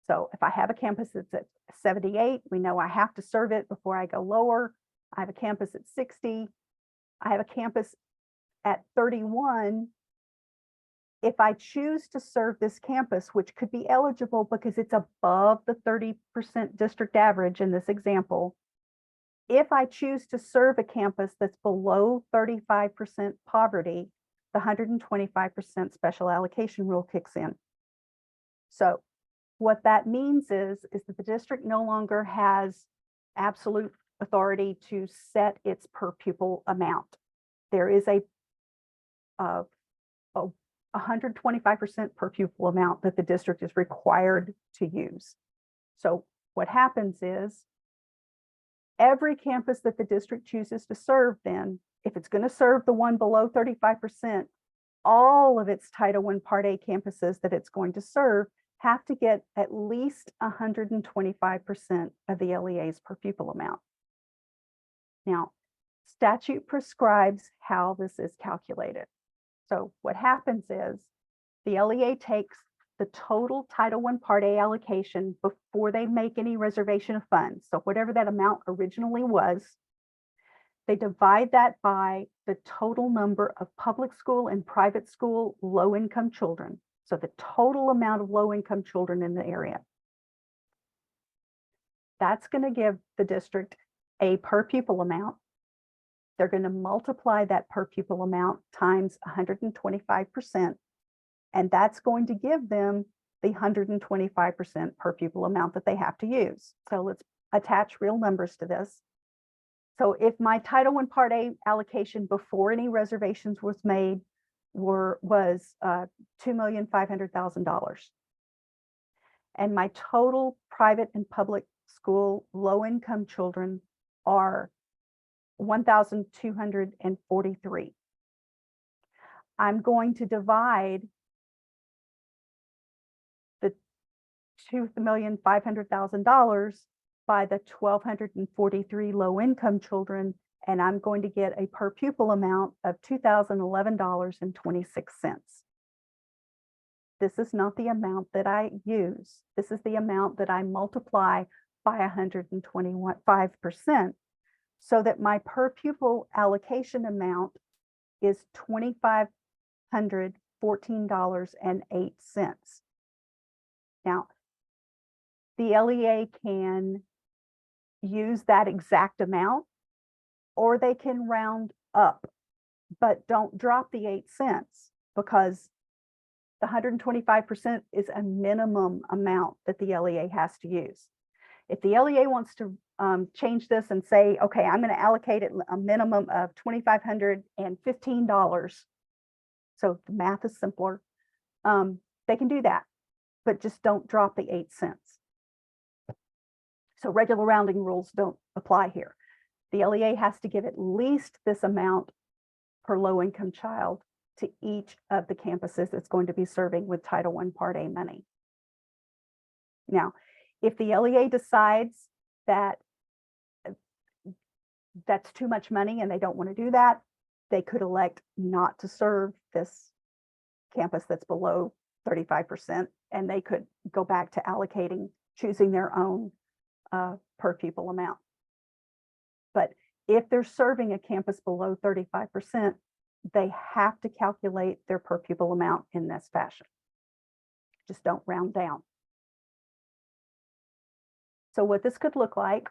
So if I have a campus that's at 78, we know I have to serve it before I go lower. I have a campus at 60. I have a campus at 31. If I choose to serve this campus, which could be eligible because it's above the 30% district average in this example, if I choose to serve a campus that's below 35% poverty, the 125% special allocation rule kicks in. So what that means is that the district no longer has absolute authority to set its per pupil amount. There is a 125% per pupil amount that the district is required to use. So what happens is every campus that the district chooses to serve, then, if it's going to serve the one below 35%, all of its Title I Part A campuses that it's going to serve have to get at least 125% of the LEA's per pupil amount. Now, statute prescribes how this is calculated. So what happens is the LEA takes the total Title I Part A allocation before they make any reservation of funds. So whatever that amount originally was, they divide that by the total number of public school and private school low-income children. So the total amount of low-income children in the area. That's going to give the district a per pupil amount. They're going to multiply that per pupil amount times 125%, and that's going to give them the 125% per pupil amount that they have to use. So let's attach real numbers to this. So if my Title I Part A allocation before any reservations was made was $2,500,000, and my total private and public school low-income children are 1,243. I'm going to divide the $2,500,000 by the 1,243 low-income children, and I'm going to get a per pupil amount of $2,011.26. This is not the amount that I use. This is the amount that I multiply by 125%, so that my per pupil allocation amount is $2,514.08. Now, the LEA can use that exact amount, or they can round up, but don't drop the 8 cents, because the 125% is a minimum amount that the LEA has to use. If the LEA wants to change this and say, okay, I'm going to allocate it a minimum of $2,515, so the math is simpler, they can do that, but just don't drop the 8 cents. So regular rounding rules don't apply here. The LEA has to give at least this amount per low-income child to each of the campuses it's going to be serving with Title I Part A money. Now, if the LEA decides that that's too much money and they don't want to do that, they could elect not to serve this campus that's below 35%, and they could go back to allocating, choosing their own per pupil amount. But if they're serving a campus below 35%, they have to calculate their per pupil amount in this fashion. Just don't round down. So what this could look like,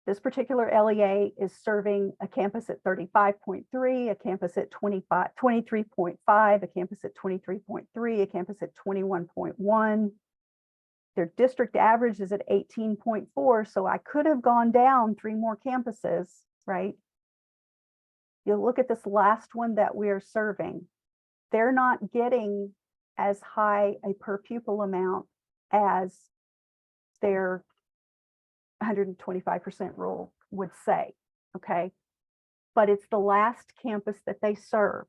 this particular LEA is serving a campus at 35.3, a campus at 23.5, a campus at 23.3, a campus at 21.1. Their district average is at 18.4, so I could have gone down 3 more campuses, right? You look at this last one that we are serving, they're not getting as high a per pupil amount as their 125% rule would say, okay? But it's the last campus that they serve.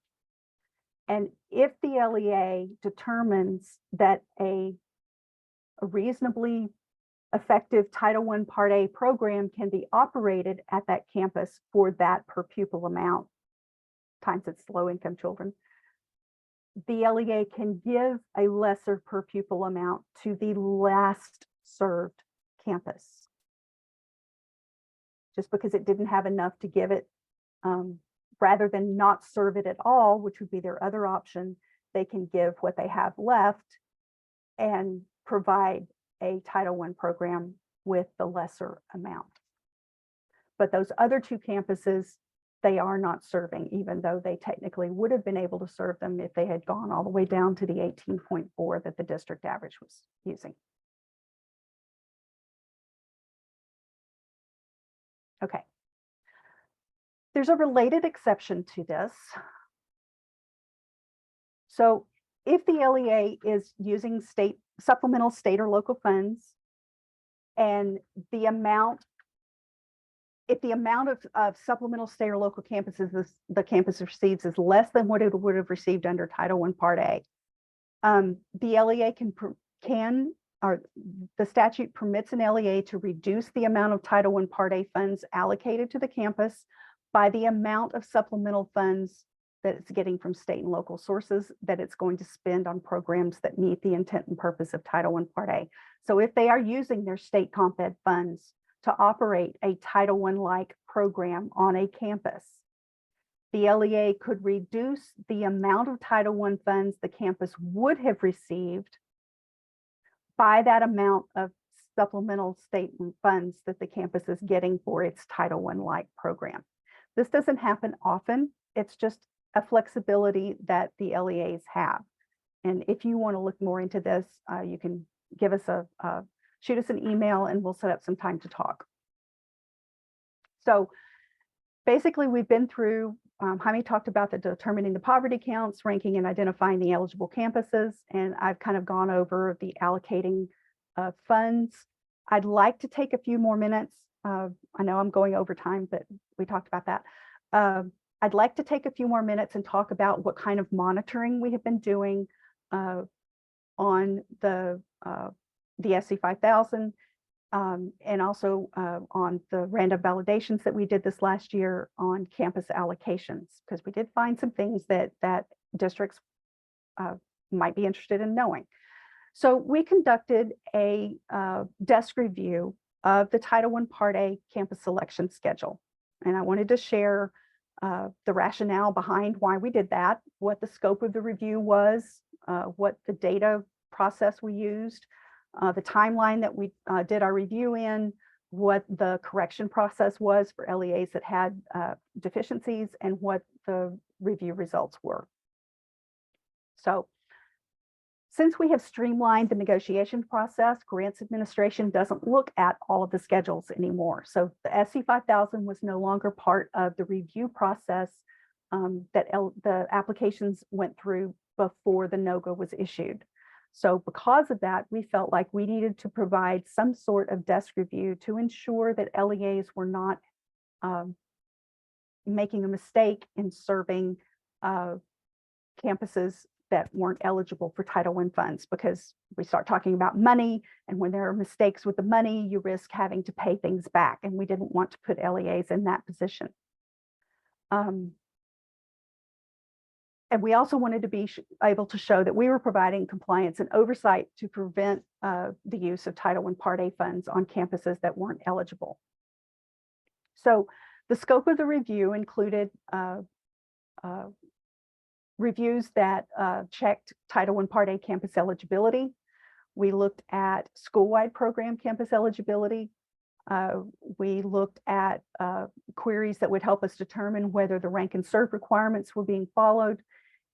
And if the LEA determines that a reasonably effective Title I Part A program can be operated at that campus for that per pupil amount, times its low-income children, the LEA can give a lesser per pupil amount to the last served campus. Just because it didn't have enough to give it, rather than not serve it at all, which would be their other option, they can give what they have left and provide a Title I program with the lesser amount. But those other two campuses, they are not serving, even though they technically would have been able to serve them if they had gone all the way down to the 18.4 that the district average was using. Okay. There's a related exception to this. So if the LEA is using supplemental state or local funds, and if the amount of supplemental state or local campuses the campus receives is less than what it would have received under Title I Part A, the LEA or the statute permits an LEA to reduce the amount of Title I Part A funds allocated to the campus by the amount of supplemental funds that it's getting from state and local sources that it's going to spend on programs that meet the intent and purpose of Title I Part A. So if they are using their state comp ed funds to operate a Title I-like program on a campus, the LEA could reduce the amount of Title I funds the campus would have received by that amount of supplemental state funds that the campus is getting for its Title I-like program. This doesn't happen often. It's just a flexibility that the LEAs have. And if you want to look more into this, you can give us shoot us an email and we'll set up some time to talk. So basically we've been through, Jaime talked about determining the poverty counts, ranking and identifying the eligible campuses, and I've kind of gone over the allocating funds. I'd like to take a few more minutes. I know I'm going over time, but we talked about that. I'd like to take a few more minutes and talk about what kind of monitoring we have been doing on the SC 5000 and also on the random validations that we did this last year on campus allocations, because we did find some things that districts might be interested in knowing. So we conducted a desk review of the Title I Part A campus selection schedule. And I wanted to share the rationale behind why we did that, what the scope of the review was, what the data process we used, the timeline that we did our review in, what the correction process was for LEAs that had deficiencies, and what the review results were. So since we have streamlined the negotiation process, grants administration doesn't look at all of the schedules anymore. So the SC 5000 was no longer part of the review process that the applications went through before the NOGA was issued. So because of that, we felt like we needed to provide some sort of desk review to ensure that LEAs were not making a mistake in serving campuses that weren't eligible for Title I funds, because we start talking about money, and when there are mistakes with the money, you risk having to pay things back, and we didn't want to put LEAs in that position. And we also wanted to be able to show that we were providing compliance and oversight to prevent the use of Title I Part A funds on campuses that weren't eligible. So the scope of the review included reviews that checked Title I Part A campus eligibility. We looked at school-wide program campus eligibility. We looked at queries that would help us determine whether the rank and serve requirements were being followed.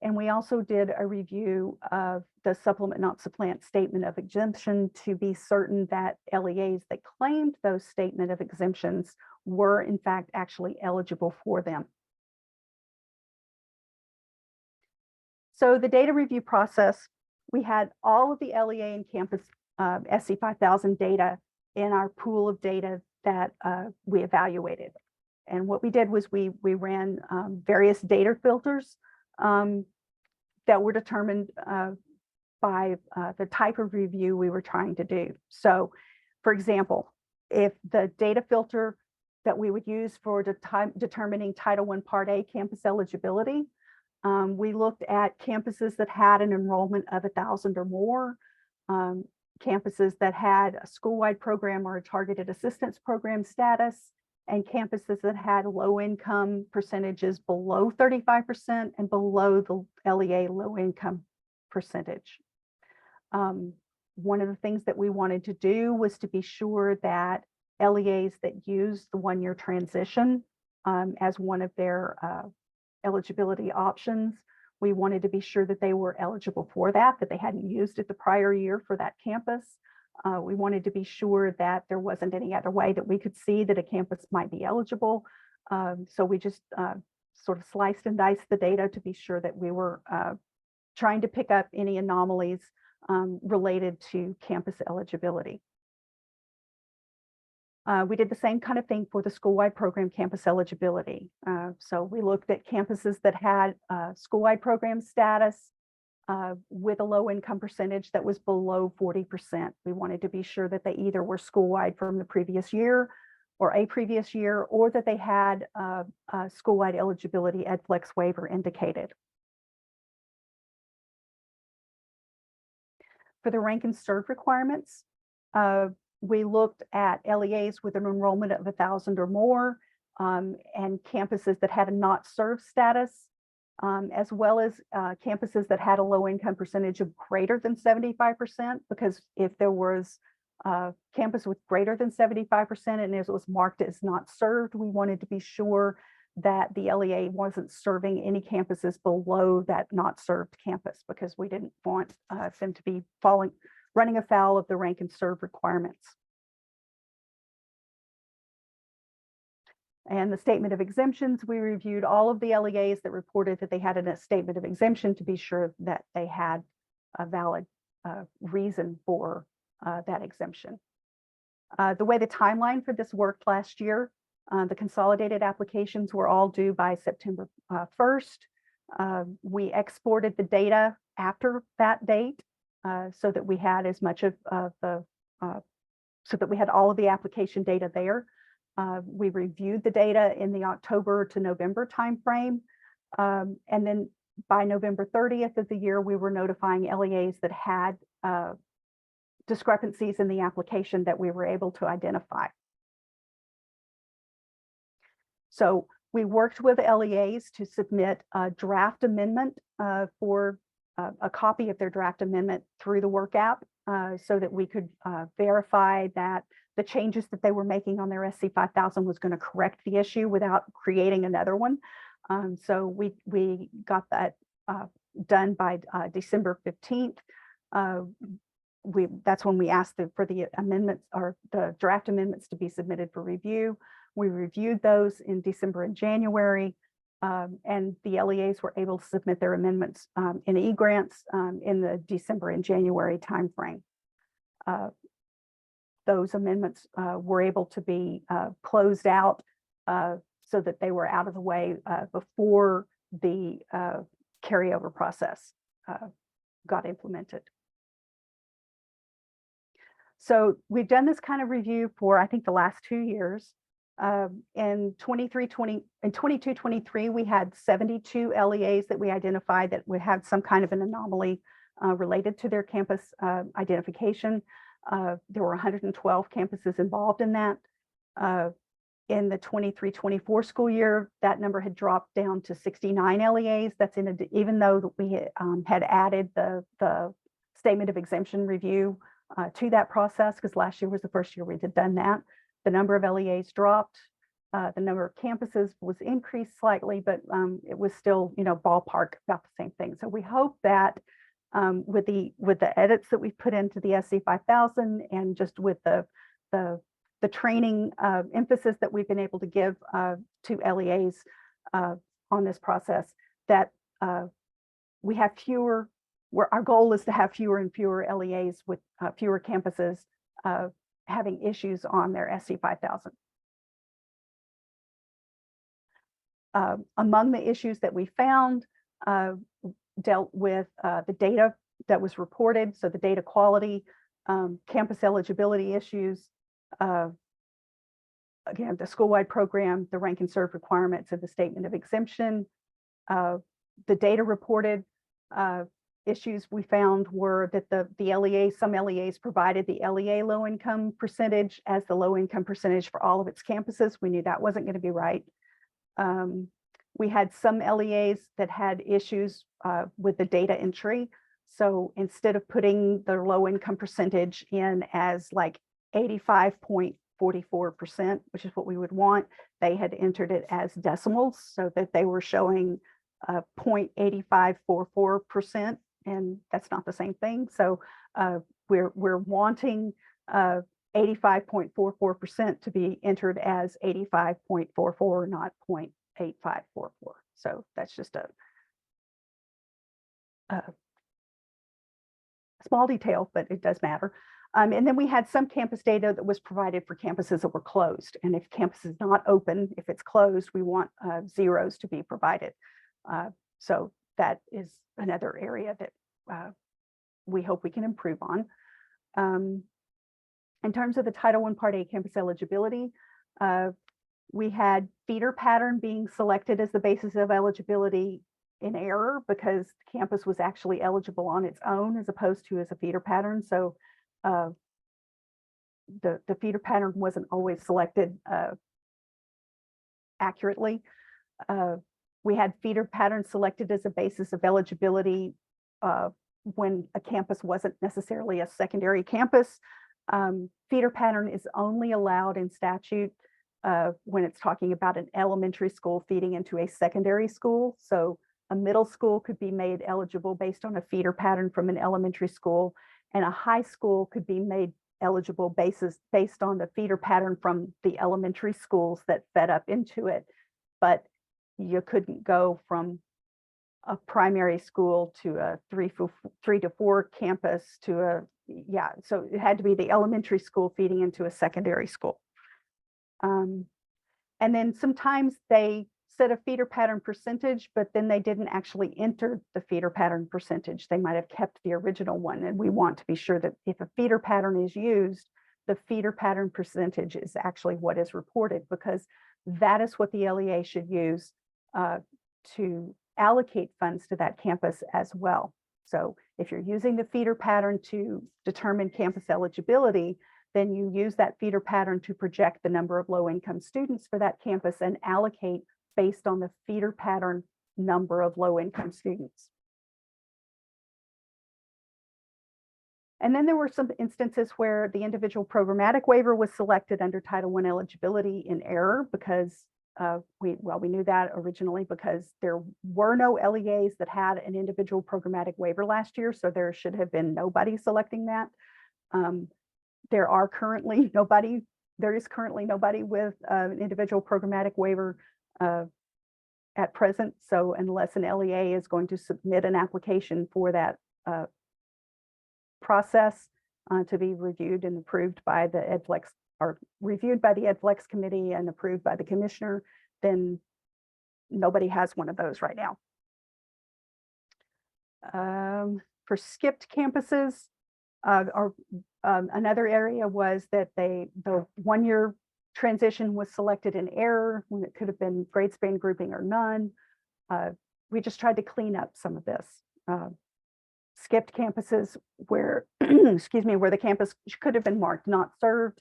And we also did a review of the supplement not supplant statement of exemption to be certain that LEAs that claimed those statement of exemptions were in fact actually eligible for them. So the data review process, we had all of the LEA and campus SC 5000 data in our pool of data that we evaluated. And what we did was we ran various data filters that were determined by the type of review we were trying to do. So, for example, if the data filter that we would use for determining Title I Part A campus eligibility, we looked at campuses that had an enrollment of 1,000 or more, campuses that had a school-wide program or a targeted assistance program status, and campuses that had low income percentages below 35% and below the LEA low income percentage. One of the things that we wanted to do was to be sure that LEAs that use the one-year transition as one of their eligibility options, we wanted to be sure that they were eligible for that they hadn't used it the prior year for that campus. We wanted to be sure that there wasn't any other way that we could see that a campus might be eligible. So we just sort of sliced and diced the data to be sure that we were trying to pick up any anomalies related to campus eligibility. We did the same kind of thing for the school-wide program campus eligibility. So we looked at campuses that had school-wide program status with a low income percentage that was below 40%. We wanted to be sure that they either were school-wide from the previous year or a previous year, or that they had school-wide eligibility EdFlex waiver indicated. For the rank and serve requirements, we looked at LEAs with an enrollment of 1,000 or more, and campuses that had a not served status, as well as campuses that had a low income percentage of greater than 75%, because if there was a campus with greater than 75% and it was marked as not served, we wanted to be sure that the LEA wasn't serving any campuses below that not served campus, because we didn't want them to be running afoul of the rank and serve requirements. And the statement of exemptions, we reviewed all of the LEAs that reported that they had a statement of exemption to be sure that they had a valid reason for that exemption. The way the timeline for this worked last year, the consolidated applications were all due by September 1st. We exported the data after that date so that we had as much of so that we had all of the application data there. We reviewed the data in the October to November timeframe. And then by November 30th of the year, we were notifying LEAs that had discrepancies in the application that we were able to identify. So we worked with LEAs to submit a draft amendment for a copy of their draft amendment through the work app so that we could verify that the changes that they were making on their SC 5000 was going to correct the issue without creating another one. So we got that done by December 15th. That's when we asked for the amendments or the draft amendments to be submitted for review. We reviewed those in December and January, and the LEAs were able to submit their amendments in e-grants in the December and January timeframe. Those amendments were able to be closed out so that they were out of the way before the carryover process got implemented. So we've done this kind of review for, I think, the last 2 years. In 22-23, we had 72 LEAs that we identified that would have some kind of an anomaly related to their campus identification. There were 112 campuses involved in that. In the 23-24 school year, that number had dropped down to 69 LEAs. That's even though we had added the statement of exemption review to that process, because last year was the first year we had done that. The number of LEAs dropped. The number of campuses was increased slightly, but it was still, ballpark about the same thing. So we hope that with the edits that we've put into the SC 5000 and just with the training emphasis that we've been able to give to LEAs on this process, that we have fewer our goal is to have fewer and fewer LEAs with fewer campuses having issues on their SC 5000. Among the issues that we found dealt with the data that was reported, so the data quality, campus eligibility issues, again, the school-wide program, the rank and serve requirements of the statement of exemption. The data reported issues we found were that the LEA, some LEAs provided the LEA low income percentage as the low income percentage for all of its campuses. We knew that wasn't going to be right. We had some LEAs that had issues with the data entry. So instead of putting the low income percentage in as like 85.44%, which is what we would want, they had entered it as decimals so that they were showing 0.8544%, and that's not the same thing. So we're wanting 85.44% to be entered as 85.44, not 0.8544. So that's just a small detail, but it does matter. And then we had some campus data that was provided for campuses that were closed. And if campus is not open, if it's closed, we want zeros to be provided. So that is another area that we hope we can improve on. In terms of the Title I Part A campus eligibility, we had feeder pattern being selected as the basis of eligibility in error because the campus was actually eligible on its own as opposed to as a feeder pattern. So the feeder pattern wasn't always selected accurately. We had feeder pattern selected as a basis of eligibility when a campus wasn't necessarily a secondary campus. Feeder pattern is only allowed in statute when it's talking about an elementary school feeding into a secondary school. So a middle school could be made eligible based on a feeder pattern from an elementary school, and a high school could be made eligible based on the feeder pattern from the elementary schools that fed up into it. But you couldn't go from a primary school to a 3 to 4 campus to a, so it had to be the elementary school feeding into a secondary school. And then sometimes they set a feeder pattern percentage, but then they didn't actually enter the feeder pattern percentage. They might have kept the original one. And we want to be sure that if a feeder pattern is used, the feeder pattern percentage is actually what is reported, because that is what the LEA should use to allocate funds to that campus as well. So if you're using the feeder pattern to determine campus eligibility, then you use that feeder pattern to project the number of low-income students for that campus and allocate based on the feeder pattern number of low-income students. And then there were some instances where the individual programmatic waiver was selected under Title I eligibility in error because we knew that originally because there were no LEAs that had an individual programmatic waiver last year, so there should have been nobody selecting that. There is currently nobody with an individual programmatic waiver at present. So unless an LEA is going to submit an application for that process to be reviewed and approved by the EdFlex, or reviewed by the EdFlex committee and approved by the commissioner, then nobody has one of those right now. For skipped campuses, another area was that the 1-year transition was selected in error when it could have been grade span grouping or none. We just tried to clean up some of this. Skipped campuses where, excuse me, where the campus could have been marked not served.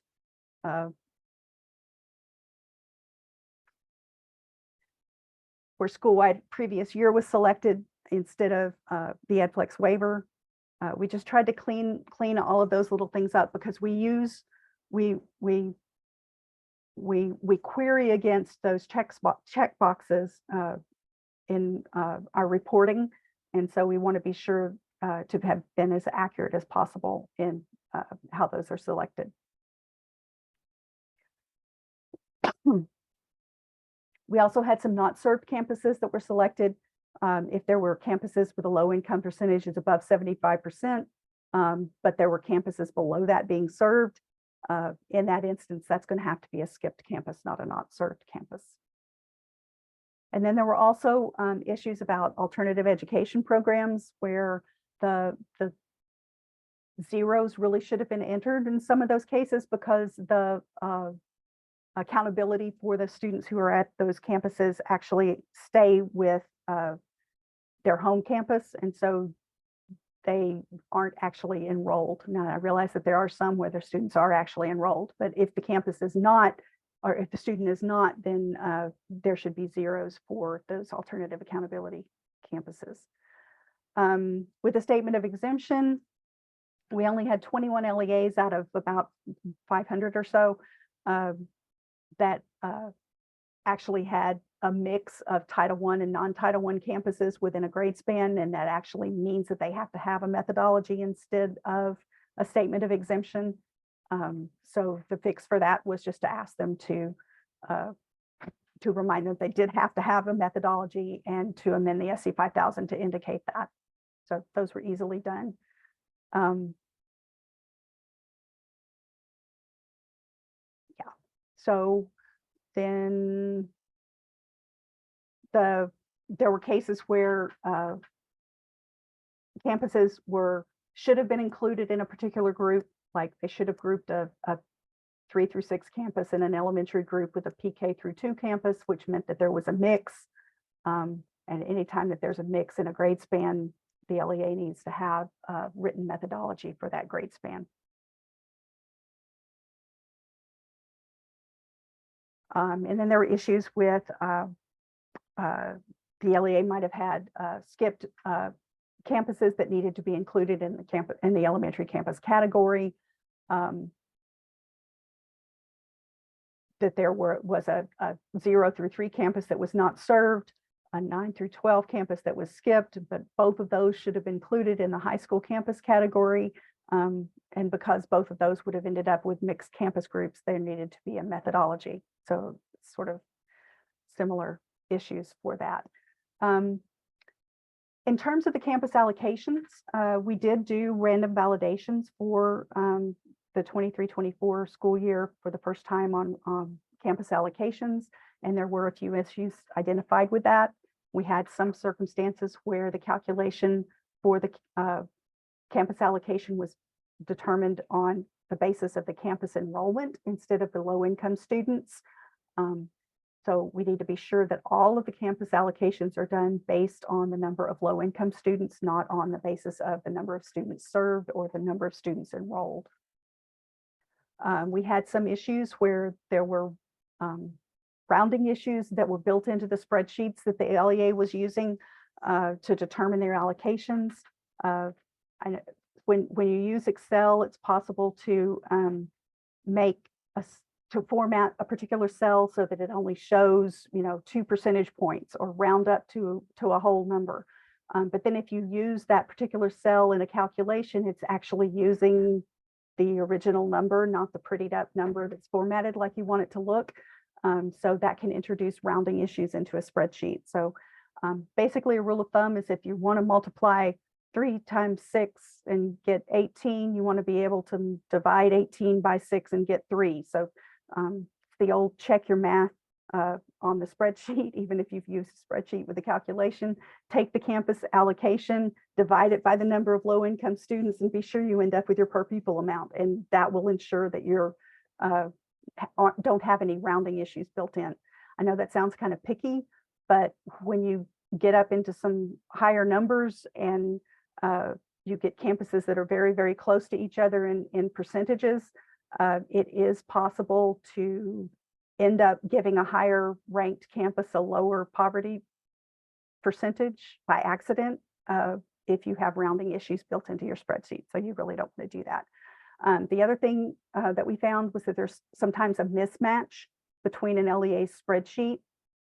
Where school-wide previous year was selected instead of the EdFlex waiver. We just tried to clean all of those little things up because we query against those check boxes in our reporting, and so we want to be sure to have been as accurate as possible in how those are selected. We also had some not served campuses that were selected If there were campuses with a low income percentage is above 75%, but there were campuses below that being served, in that instance, that's going to have to be a skipped campus, not a not served campus. And then there were also issues about alternative education programs where the zeros really should have been entered in some of those cases because the accountability for the students who are at those campuses actually stay with their home campus. And so they aren't actually enrolled. Now, I realize that there are some where their students are actually enrolled, but if the campus is not, or if the student is not, then there should be zeros for those alternative accountability campuses. With the statement of exemption, we only had 21 LEAs out of about 500 or so that actually had a mix of Title I and non-Title I campuses within a grade span, and that actually means that they have to have a methodology instead of a statement of exemption. So the fix for that was just to ask them to remind them they did have to have a methodology and to amend the SC 5000 to indicate that. So those were easily done. Yeah, so then there were cases where campuses should have been included in a particular group, like they should have grouped a 3 through 6 campus in an elementary group with a PK through 2 campus, which meant that there was a mix. And anytime that there's a mix in a grade span, the LEA needs to have a written methodology for that grade span. And then there were issues with the LEA might have had skipped campuses that needed to be included in the elementary campus category. That there was a 0 through 3 campus that was not served, a 9 through 12 campus that was skipped, but both of those should have been included in the high school campus category. And because both of those would have ended up with mixed campus groups, there needed to be a methodology. So sort of similar issues for that. In terms of the campus allocations, we did do random validations for the 23-24 school year for the first time on campus allocations, and there were a few issues identified with that. We had some circumstances where the calculation for the campus allocation was determined on the basis of the campus enrollment instead of the low-income students. So we need to be sure that all of the campus allocations are done based on the number of low-income students, not on the basis of the number of students served or the number of students enrolled. We had some issues where there were rounding issues that were built into the spreadsheets that the LEA was using to determine their allocations. When you use Excel, it's possible to format a particular cell so that it only shows, 2 percentage points or round up to a whole number. But then if you use that particular cell in a calculation, it's actually using the original number, not the prettied up number that's formatted like you want it to look. So that can introduce rounding issues into a spreadsheet. So basically a rule of thumb is if you want to multiply 3 times 6 and get 18, you want to be able to divide 18 by 6 and get 3. So the old check your math on the spreadsheet, even if you've used a spreadsheet with a calculation, take the campus allocation, divide it by the number of low-income students, and be sure you end up with your per pupil amount. And that will ensure that you don't have any rounding issues built in. I know that sounds kind of picky, but when you get up into some higher numbers and you get campuses that are very, very close to each other in percentages, it is possible to end up giving a higher ranked campus a lower poverty percentage by accident if you have rounding issues built into your spreadsheet. So you really don't want to do that. The other thing that we found was that there's sometimes a mismatch between an LEA spreadsheet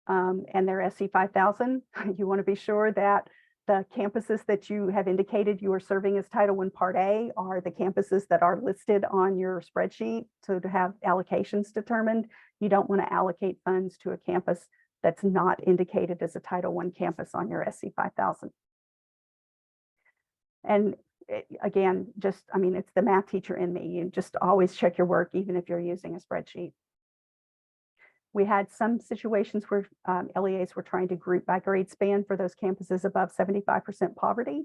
and their SC 5000. You want to be sure that the campuses that you have indicated you are serving as Title I Part A are the campuses that are listed on your spreadsheet. So to have allocations determined, you don't want to allocate funds to a campus that's not indicated as a Title I campus on your SC 5000. And again, just, I mean, it's the math teacher in me. You just always check your work, even if you're using a spreadsheet. We had some situations where LEAs were trying to group by grade span for those campuses above 75% poverty.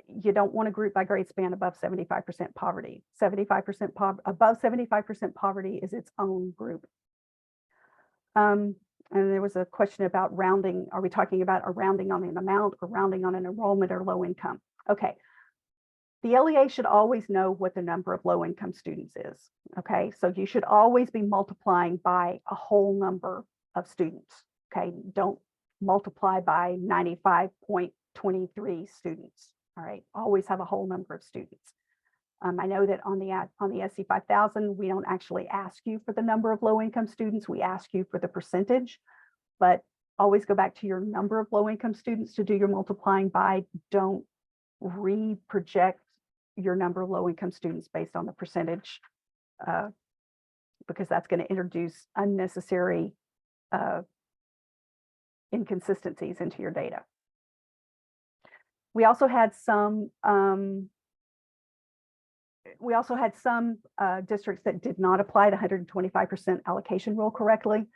You don't want to group by grade span above 75% poverty. 75% above 75% poverty is its own group. And there was a question about rounding. Are we talking about a rounding on an amount or rounding on an enrollment or low income? Okay. The LEA should always know what the number of low income students is. Okay. So you should always be multiplying by a whole number of students. Okay. Don't multiply by 95.23 students. All right. Always have a whole number of students. I know that on the SC 5000, we don't actually ask you for the number of low income students. We ask you for the percentage, but always go back to your number of low income students to do your multiplying by. Don't re-project your number of low income students based on the percentage, because that's going to introduce unnecessary inconsistencies into your data. We also had some districts that did not apply the 125% allocation rule correctly.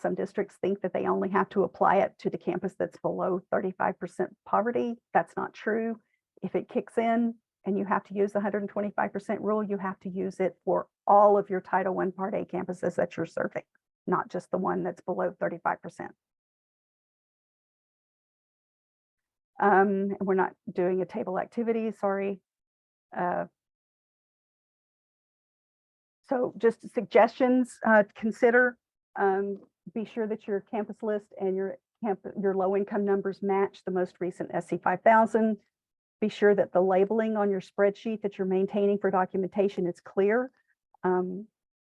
Some districts think that they only have to apply it to the campus that's below 35% poverty. That's not true. If it kicks in and you have to use the 125% rule, you have to use it for all of your Title I Part A campuses that you're serving, not just the one that's below 35%. We're not doing a table activity, sorry. So just suggestions to consider. Be sure that your campus list and your low income numbers match the most recent SC 5000. Be sure that the labeling on your spreadsheet that you're maintaining for documentation is clear.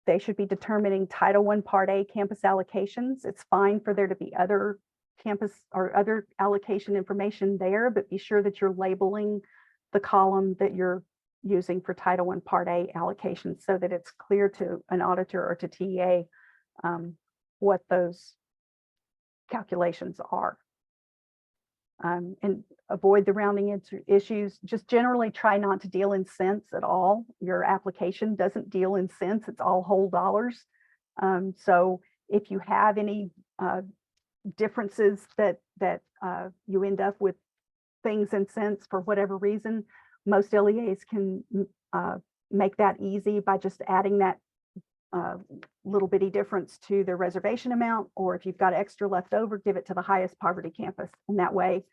They should be determining Title I Part A campus allocations. It's fine for there to be other campus or other allocation information there, but be sure that you're labeling the column that you're using for Title I Part A allocations so that it's clear to an auditor or to TA what those calculations are. And avoid the rounding issues. Just generally try not to deal in cents at all. Your application doesn't deal in cents, it's all whole dollars. So if you have any differences that you end up with things in cents for whatever reason, most LEAs can make that easy by just adding that little bitty difference to the reservation amount, or if you've got extra left over, give it to the highest poverty campus. And that way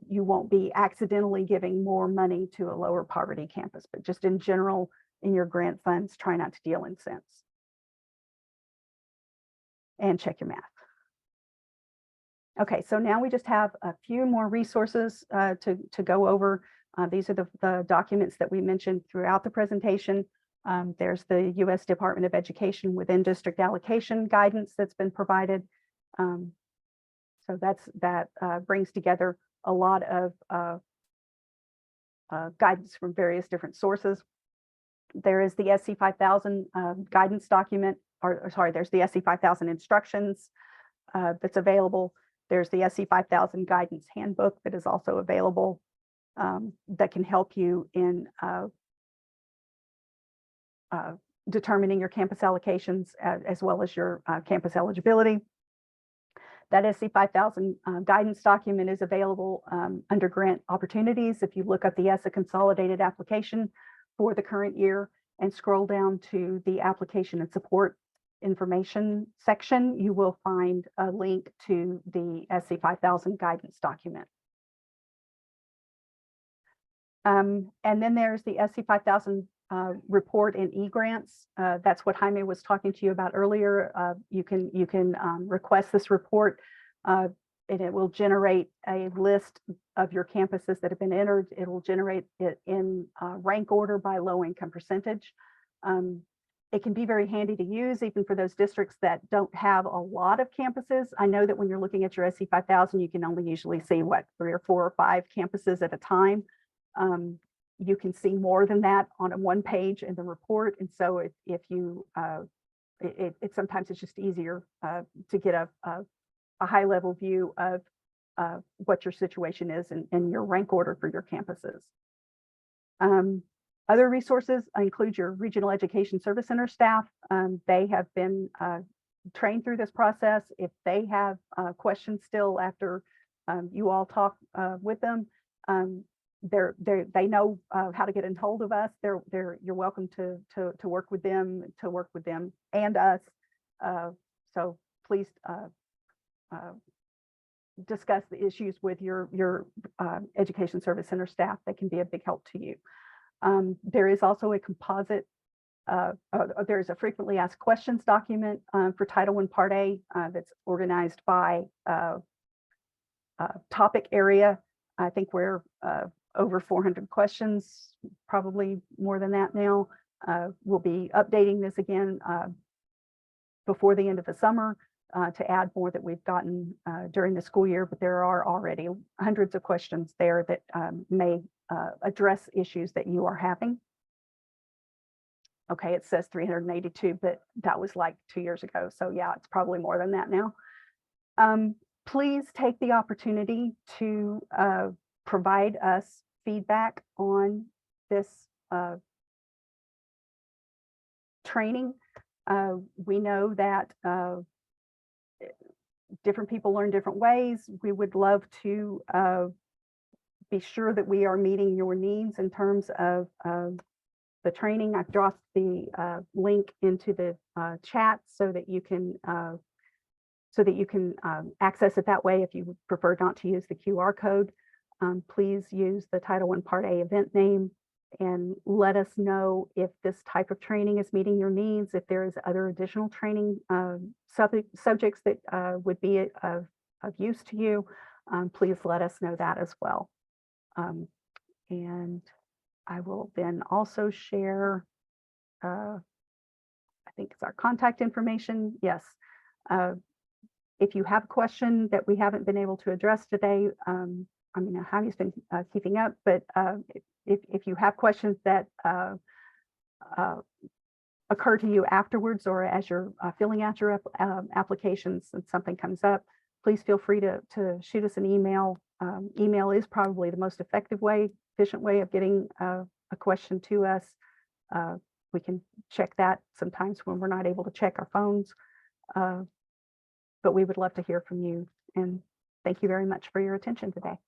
you won't be accidentally giving more money to a lower poverty campus, but just in general, in your grant funds, try not to deal in cents. And check your math. Okay, so now we just have a few more resources to go over. These are the documents that we mentioned throughout the presentation. There's the U.S. Department of Education within district allocation guidance that's been provided. So that brings together a lot of guidance from various different sources. There is the SC 5000 guidance document, or sorry, there's the SC 5000 instructions that's available. There's the SC 5000 guidance handbook that is also available that can help you in determining your campus allocations as well as your campus eligibility. That SC 5000 guidance document is available under grant opportunities. If you look up the ESSA consolidated application for the current year and scroll down to the application and support information section, you will find a link to the SC 5000 guidance document. And then there's the SC 5000 report and e-grants. That's what Jaime was talking to you about earlier. You can request this report and it will generate a list of your campuses that have been entered. It will generate it in rank order by low income percentage. It can be very handy to use even for those districts that don't have a lot of campuses. I know that when you're looking at your SC 5000, you can only usually see what, 3 or 4 or 5 campuses at a time. You can see more than that on one page in the report. And so if you sometimes it's just easier to get a high level view of what your situation is and your rank order for your campuses. Other resources include your Regional Education Service Center staff. They have been trained through this process. If they have questions still after you all talk with them, they know how to get in hold of us. You're welcome to work with them, and us. So please discuss the issues with your Education Service Center staff. They can be a big help to you. There is also a composite. There is a frequently asked questions document for Title I Part A that's organized by topic area. I think we're over 400 questions, probably more than that now. We'll be updating this again before the end of the summer to add more that we've gotten during the school year, but there are already hundreds of questions there that may address issues that you are having. Okay, it says 382, but that was like 2 years ago. So yeah, it's probably more than that now. Please take the opportunity to provide us feedback on this training. We know that different people learn different ways. We would love to be sure that we are meeting your needs in terms of the training. I've dropped the link into the chat so that you can access it that way. If you prefer not to use the QR code, please use the Title I Part A event name and let us know if this type of training is meeting your needs. If there is other additional training subjects that would be of use to you, please let us know that as well. And I will then also share, I think it's our contact information. Yes. If you have a question that we haven't been able to address today, I mean, Jaime's been keeping up, but if you have questions that occur to you afterwards or as you're filling out your applications and something comes up, please feel free to shoot us an email. Email is probably the most efficient way of getting a question to us. We can check that sometimes when we're not able to check our phones, but we would love to hear from you. And thank you very much for your attention today.